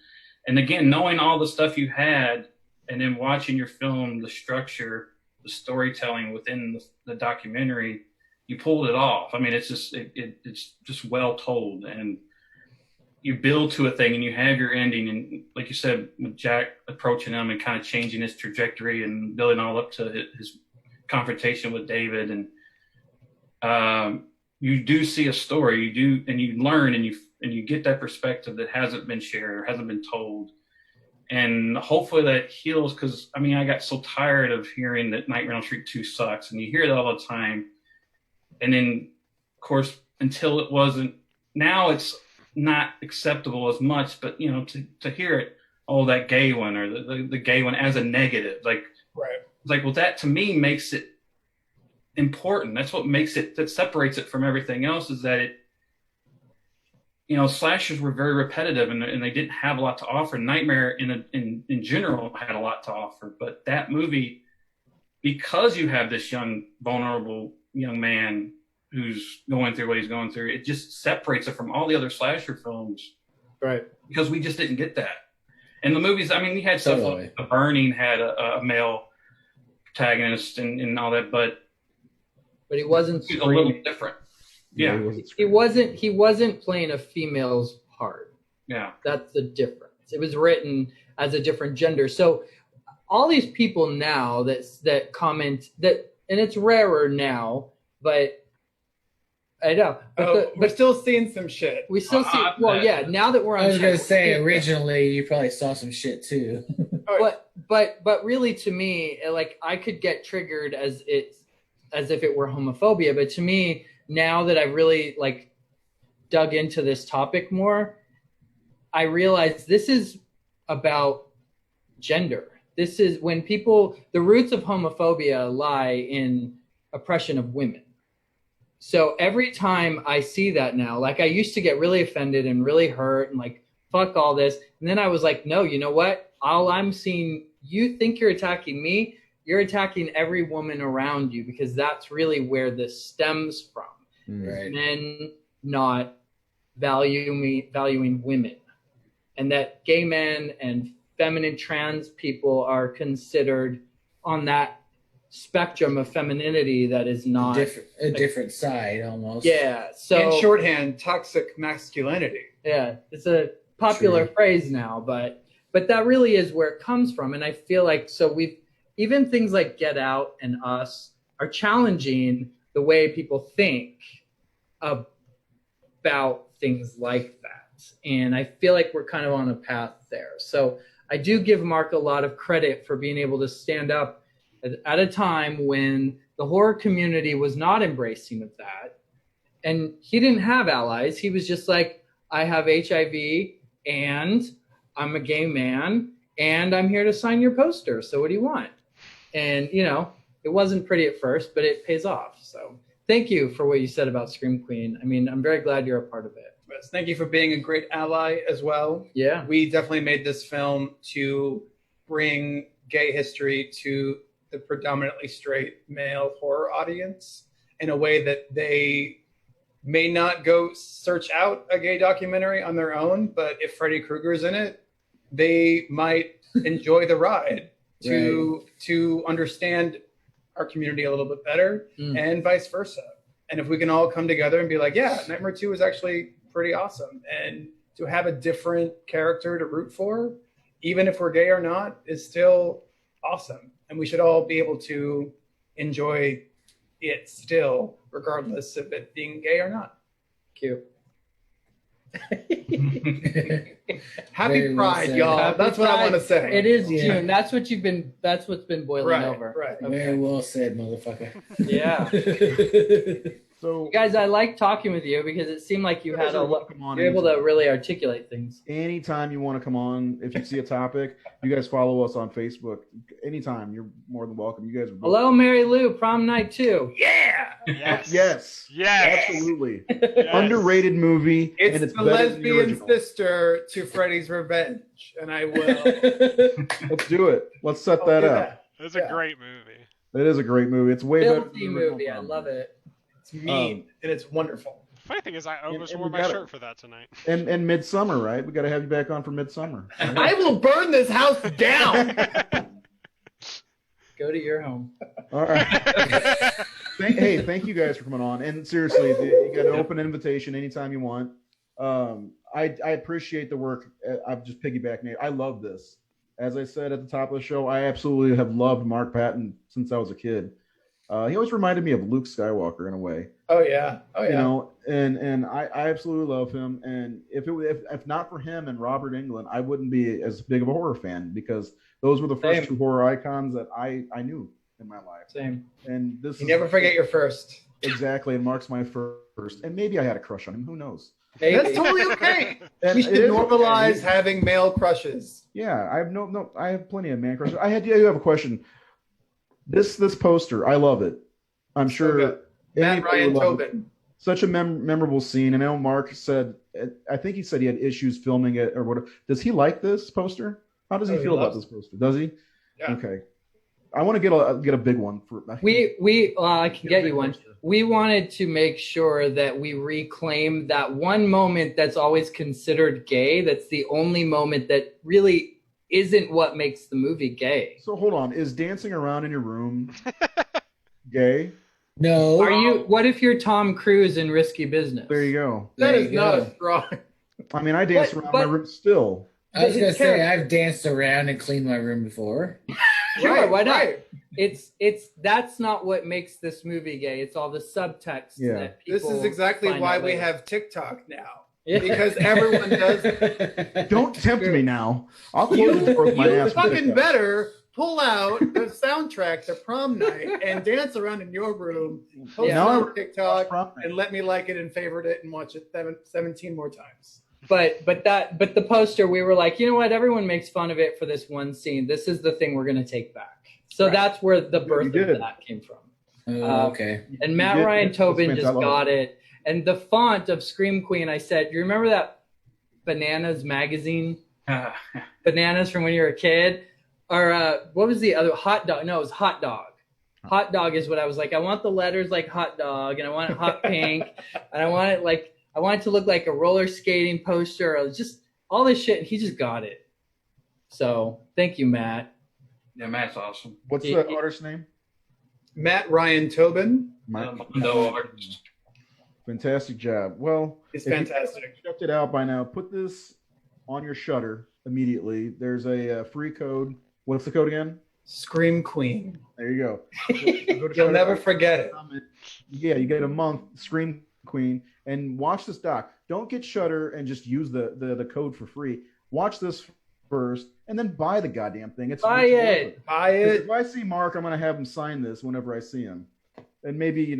and again knowing all the stuff you had, and then watching your film, the structure, the storytelling within the documentary, you pulled it off. I mean, it's just it's just well told, and you build to a thing, and you have your ending. And like you said, with Jack approaching him and kind of changing his trajectory and building all up to his confrontation with David, and you do see a story. You do, and you learn, and you get that perspective that hasn't been shared or hasn't been told. And hopefully that heals, because, I mean, I got so tired of hearing that Nightmare on Elm Street 2 sucks, and you hear it all the time. And then, of course, until it wasn't, now it's not acceptable as much, but, you know, to hear it, oh, that gay one, or the gay one as a negative, like, right. Like, well, that to me makes it important. That's what makes it, that separates it from everything else, is that it, you know, slashers were very repetitive, and they didn't have a lot to offer. Nightmare in general had a lot to offer, but that movie, because you have this young, vulnerable young man who's going through what he's going through, it just separates it from all the other slasher films. Right. Because we just didn't get that. And the movies, I mean, we had stuff like The Burning had a male protagonist and all that, but he wasn't a little different. Yeah, he wasn't playing a female's part. Yeah, that's the difference. It was written as a different gender. So all these people now that comment that, and it's rarer now, but I know. But we're still seeing some shit. We still see. Well, yeah. Now that we're on, I was gonna say originally you probably saw some shit too. but really, to me, like, I could get triggered as if it were homophobia. But to me, now that I've really like dug into this topic more, I realize this is about gender. This is when the roots of homophobia lie in oppression of women. So every time I see that now, like, I used to get really offended and really hurt and like, fuck all this. And then I was like, no, you know what? All I'm seeing, you think you're attacking me. you're attacking every woman around you, because that's really where this stems from. Right. Men not valuing women, and that gay men and feminine trans people are considered on that spectrum of femininity that is not a different side almost. Yeah. So in shorthand, toxic masculinity. Yeah, it's a popular phrase now, but that really is where it comes from. And I feel like even things like Get Out and Us are challenging the way people think about things like that. And I feel like we're kind of on a path there. So I do give Mark a lot of credit for being able to stand up at a time when the horror community was not embracing of that. And he didn't have allies. He was just like, I have HIV and I'm a gay man and I'm here to sign your poster. So what do you want? And, it wasn't pretty at first, but it pays off. So thank you for what you said about Scream Queen. I mean, I'm very glad you're a part of it. Yes, thank you for being a great ally as well. Yeah. We definitely made this film to bring gay history to the predominantly straight male horror audience in a way that they may not go search out a gay documentary on their own, but if Freddy Krueger's in it, they might enjoy the ride to understand our community a little bit better, and vice versa. And if we can all come together and be like, yeah, Nightmare 2 is actually pretty awesome, and to have a different character to root for, even if we're gay or not, is still awesome. And we should all be able to enjoy it still, regardless of it being gay or not. Cute. Happy Pride, y'all. Happy That's what I Pride. want to say. It is June. That's what's been boiling over. Right. Okay. Very well said, motherfucker. Yeah. So, Guys, I like talking with you because it seemed like you had a lot. come on You're able to really articulate things. anytime you want to come on, if you see a topic, you guys follow us on Facebook. Anytime, you're more than welcome. You guys are Hello, Mary Lou, prom night 2. Yeah. Yes. Yes, absolutely. Yes. Underrated movie. It's and it's the better than the lesbian original. sister to Freddy's Revenge, and I will. Let's do it. Let's set I'll that do up. that. It's a great movie. It is a great movie. It's way better. Filthy than the original movie. I Prom. love it. It's mean and it's wonderful. Funny thing is, I almost and wore we my got shirt it. for that tonight. And Midsummer, right? We got to have you back on for Midsummer. I will burn this house down. Go to your home. All right. Thank you guys for coming on. And seriously, you got an open invitation anytime you want. I appreciate the work. I'm just piggybacking. I love this. As I said at the top of the show, I absolutely have loved Mark Patton since I was a kid. He always reminded me of Luke Skywalker in a way. Oh yeah. And I absolutely love him. And if not for him and Robert Englund, I wouldn't be as big of a horror fan, because those were the first two horror icons that I knew in my life. Same. And this You never forget your first. exactly, and Mark's my first. And maybe I had a crush on him. Who knows? That's totally okay. And We should it is normalize okay. having male crushes. Yeah, I have I have plenty of man crushes. I do have a question. This poster, I love it. I'm sure good. Matt anybody Ryan would love it. Tobin. Such a memorable scene. And I know Mark said, I think he said he had issues filming it or whatever. Does he like this poster? How does he Oh, he feel about loves this poster? Does he? Yeah. Okay. I want to get a big one for. I can get you one. We wanted to make sure that we reclaim that one moment that's always considered gay. That's the only moment that really isn't what makes the movie gay. So hold on. Is dancing around in your room gay? No. Are you? What if you're Tom Cruise in Risky Business? There you go. That There is you not go. a strong. I mean, I dance around my but- room still. I was gonna His say character- I've danced around and cleaned my room before. Sure, why not? Right. It's that's not what makes this movie gay. It's all the subtext Yeah. that people. This is exactly find why out we later. have TikTok now. Yeah. Because everyone does. Don't tempt me now. I'll close the door with my You ass. for fucking TikTok. better pull out the soundtrack to prom night and dance around in your room, post Yeah. it No. on TikTok, Prom night. and let me like it and favorite it and watch it 17 more times. But the poster, we were like, you know what? Everyone makes fun of it for this one scene. This is the thing we're going to take back. So Right. that's where the you birth did. of that came from. Oh, okay. And Matt You did. Ryan That's Tobin fantastic. just I love got it. And the font of Scream Queen, I said, you remember that Bananas magazine? Bananas from when you were a kid? Or what was the other hot dog? No, it was hot dog. Hot dog is what I was like. I want the letters like hot dog, and I want it hot pink, and I want it to look like a roller skating poster, or just all this shit. And he just got it. So thank you, Matt. Yeah, Matt's awesome. What's the artist's name? Matt Ryan Tobin. No artist. Fantastic job. Well, It's if you fantastic. checked it out by now, put this on your Shutter immediately. There's a free code. What's the code again? Scream Queen. There you go. You'll never forget it. Yeah, you get a month, Scream Queen, and watch this doc. Don't get Shutter and just use the code for free. Watch this first, and then buy the goddamn thing. Buy it. Buy it. If I see Mark, I'm gonna have him sign this whenever I see him, and maybe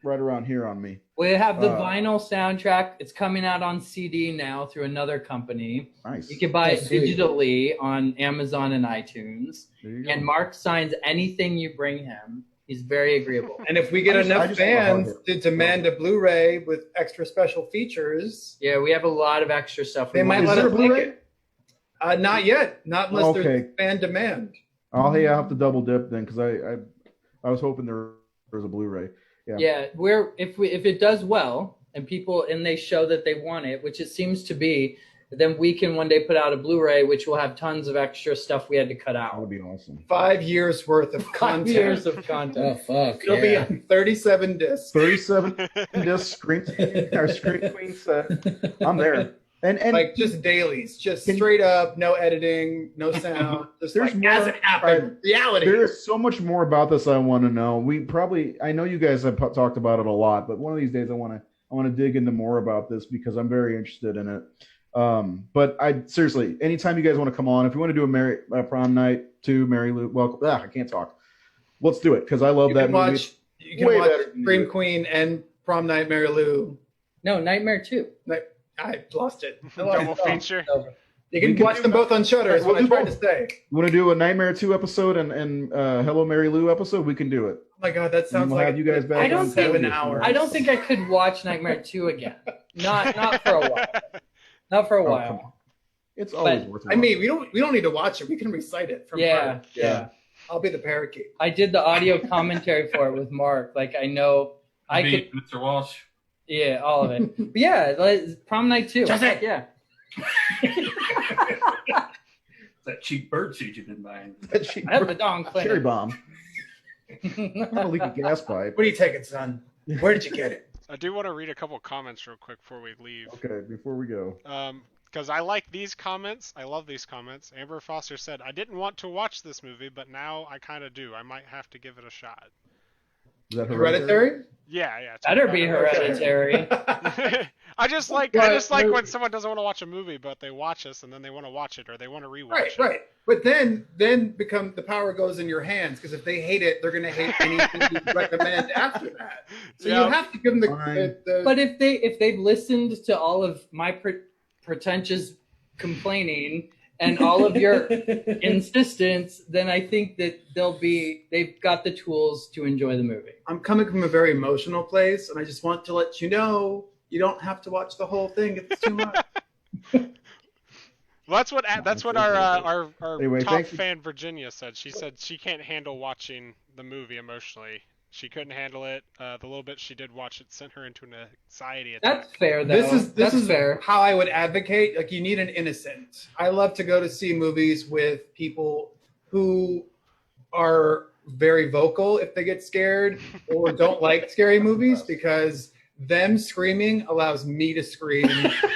right around here on me. We have the vinyl soundtrack. It's coming out on CD now through another company. Nice. You can buy it That's sweet. digitally on Amazon and iTunes. There you go. And Mark signs anything you bring him. He's very agreeable. And if we get I enough just fans want to demand a Blu-ray with extra special features, Yeah, we have a lot of extra stuff. they might Is let there us a make Blu-ray? it. Not yet. Not unless Okay. there's fan demand. I'll have to double dip then because I was hoping there was a Blu-ray. Yeah, if it does well and they show that they want it, which it seems to be, then we can one day put out a Blu-ray which will have tons of extra stuff we had to cut That out. would be awesome. 5 years worth of 5 content. years of Oh content. fuck! It'll be Yeah. on 37 discs. 37 disc Scream Queen set. I'm there. And Like just dailies, just Can- straight up, no editing, no sound. Just There's like more- as it happened, reality. there is so much more about this I want to know. I know you guys have talked about it a lot, but one of these days I want to dig into more about this because I'm very interested in it. But I seriously, anytime you guys want to come on, if you want to do a prom night too, Mary Lou, welcome. I can't talk. Let's do it because I love You that can movie. watch. You can Way watch better than Scream you. Queen and Prom Night Mary Lou. No, Nightmare 2. I lost it. I lost Double it. feature. You can We can watch do them that. both on Shutter. Is We'll what I do tried both. to say. You want to do a Nightmare 2 episode and Hello Mary Lou episode? We can do it. Oh my god, that sounds we'll like have you guys back I don't on think- 7 television. hours. I don't think I could watch Nightmare 2 again. Not for a while. Not for a Oh, come while. on. It's always But- worth I mean, we don't need to watch it. We can recite it from Yeah, heart. yeah. I'll be the parakeet. I did the audio commentary for it with Mark. Like I know I could. Mr. Walsh. Yeah, all of it. But yeah, prom night 2. Just it. Yeah. That cheap bird suit you've been buying. I have a dong Cherry clinic. bomb. Not a leaky gas pipe. What are you taking, son? Where did you get it? I do want to read a couple comments real quick before we leave. Okay, before we go. Because I like these comments. I love these comments. Amber Foster said, I didn't want to watch this movie, but now I kind of do. I might have to give it a shot. Is that Hereditary? Yeah, yeah. it's Better be Hereditary. Hereditary. I just like when someone doesn't want to watch a movie, but they watch us and then they want to watch it or they want to rewatch Right, it. right. But then become the power goes in your hands because if they hate it, they're gonna hate anything you recommend after that. So Yeah. you have to give them Fine. the But if they've listened to all of my pretentious complaining and all of your insistence, then I think that they've got the tools to enjoy the movie. I'm coming from a very emotional place, and I just want to let you know you don't have to watch the whole thing. It's too much. Well, that's what our Anyway, top thank you. fan Virginia said. She said she can't handle watching the movie emotionally. She couldn't handle it. The little bit she did watch it sent her into an anxiety attack. That's fair, though. This That's is fair. how I would advocate. Like you need an innocent. I love to go to see movies with people who are very vocal if they get scared or don't like scary movies because them screaming allows me to scream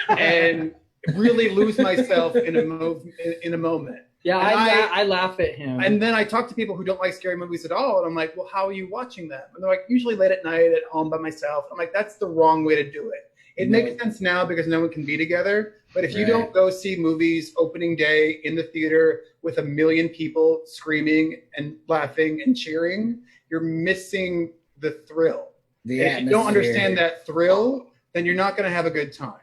and really lose myself in a moment. Yeah, And I laugh at him. And then I talk to people who don't like scary movies at all, and I'm like, well, how are you watching them? And they're like, usually late at night at home by myself. I'm like, that's the wrong way to do it. It makes sense now because no one can be together. But if you Right. don't go see movies opening day in the theater with 1 million people screaming and laughing and cheering, you're missing the thrill. The And if you don't atmosphere. understand that thrill, then you're not going to have a good time.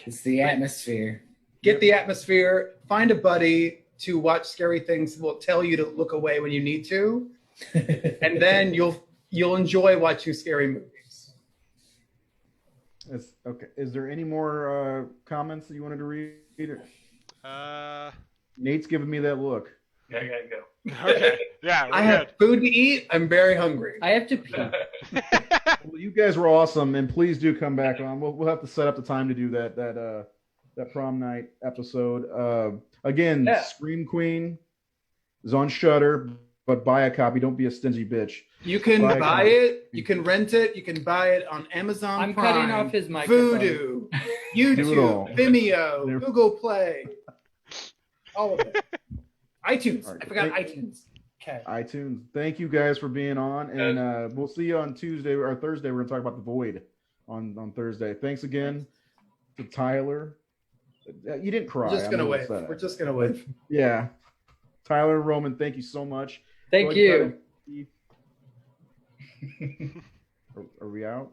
It's the atmosphere. Get the atmosphere. Find a buddy to watch scary things. Will tell you to look away when you need to, and then you'll enjoy watching scary movies. Okay. Is there any more comments that you wanted to read? Nate's giving me that look. Yeah, I gotta go. Okay. Yeah, we're I good. have food to eat. I'm very hungry. I have to pee. Well, you guys were awesome, and please do come back on. We'll have to set up the time to do that prom night episode. Again, Yeah. Scream Queen is on Shudder, but buy a copy. Don't be a stingy bitch. You can Buy a buy copy. it. You can rent it. You can buy it on Amazon I'm Prime, cutting off his microphone. Voodoo, Do it all. YouTube, Vimeo, There- Google Play, all of it. iTunes. All right. I forgot iTunes. Okay. iTunes. Thank you guys for being on, and we'll see you on Tuesday or Thursday. We're going to talk about The Void on Thursday. Thanks again to Tyler. You didn't cry. We're just gonna I'm wave. sad. We're just gonna wave. Yeah. Tyler, Roman, thank you so much. Thank Go you. ahead, Tyler. Are we out?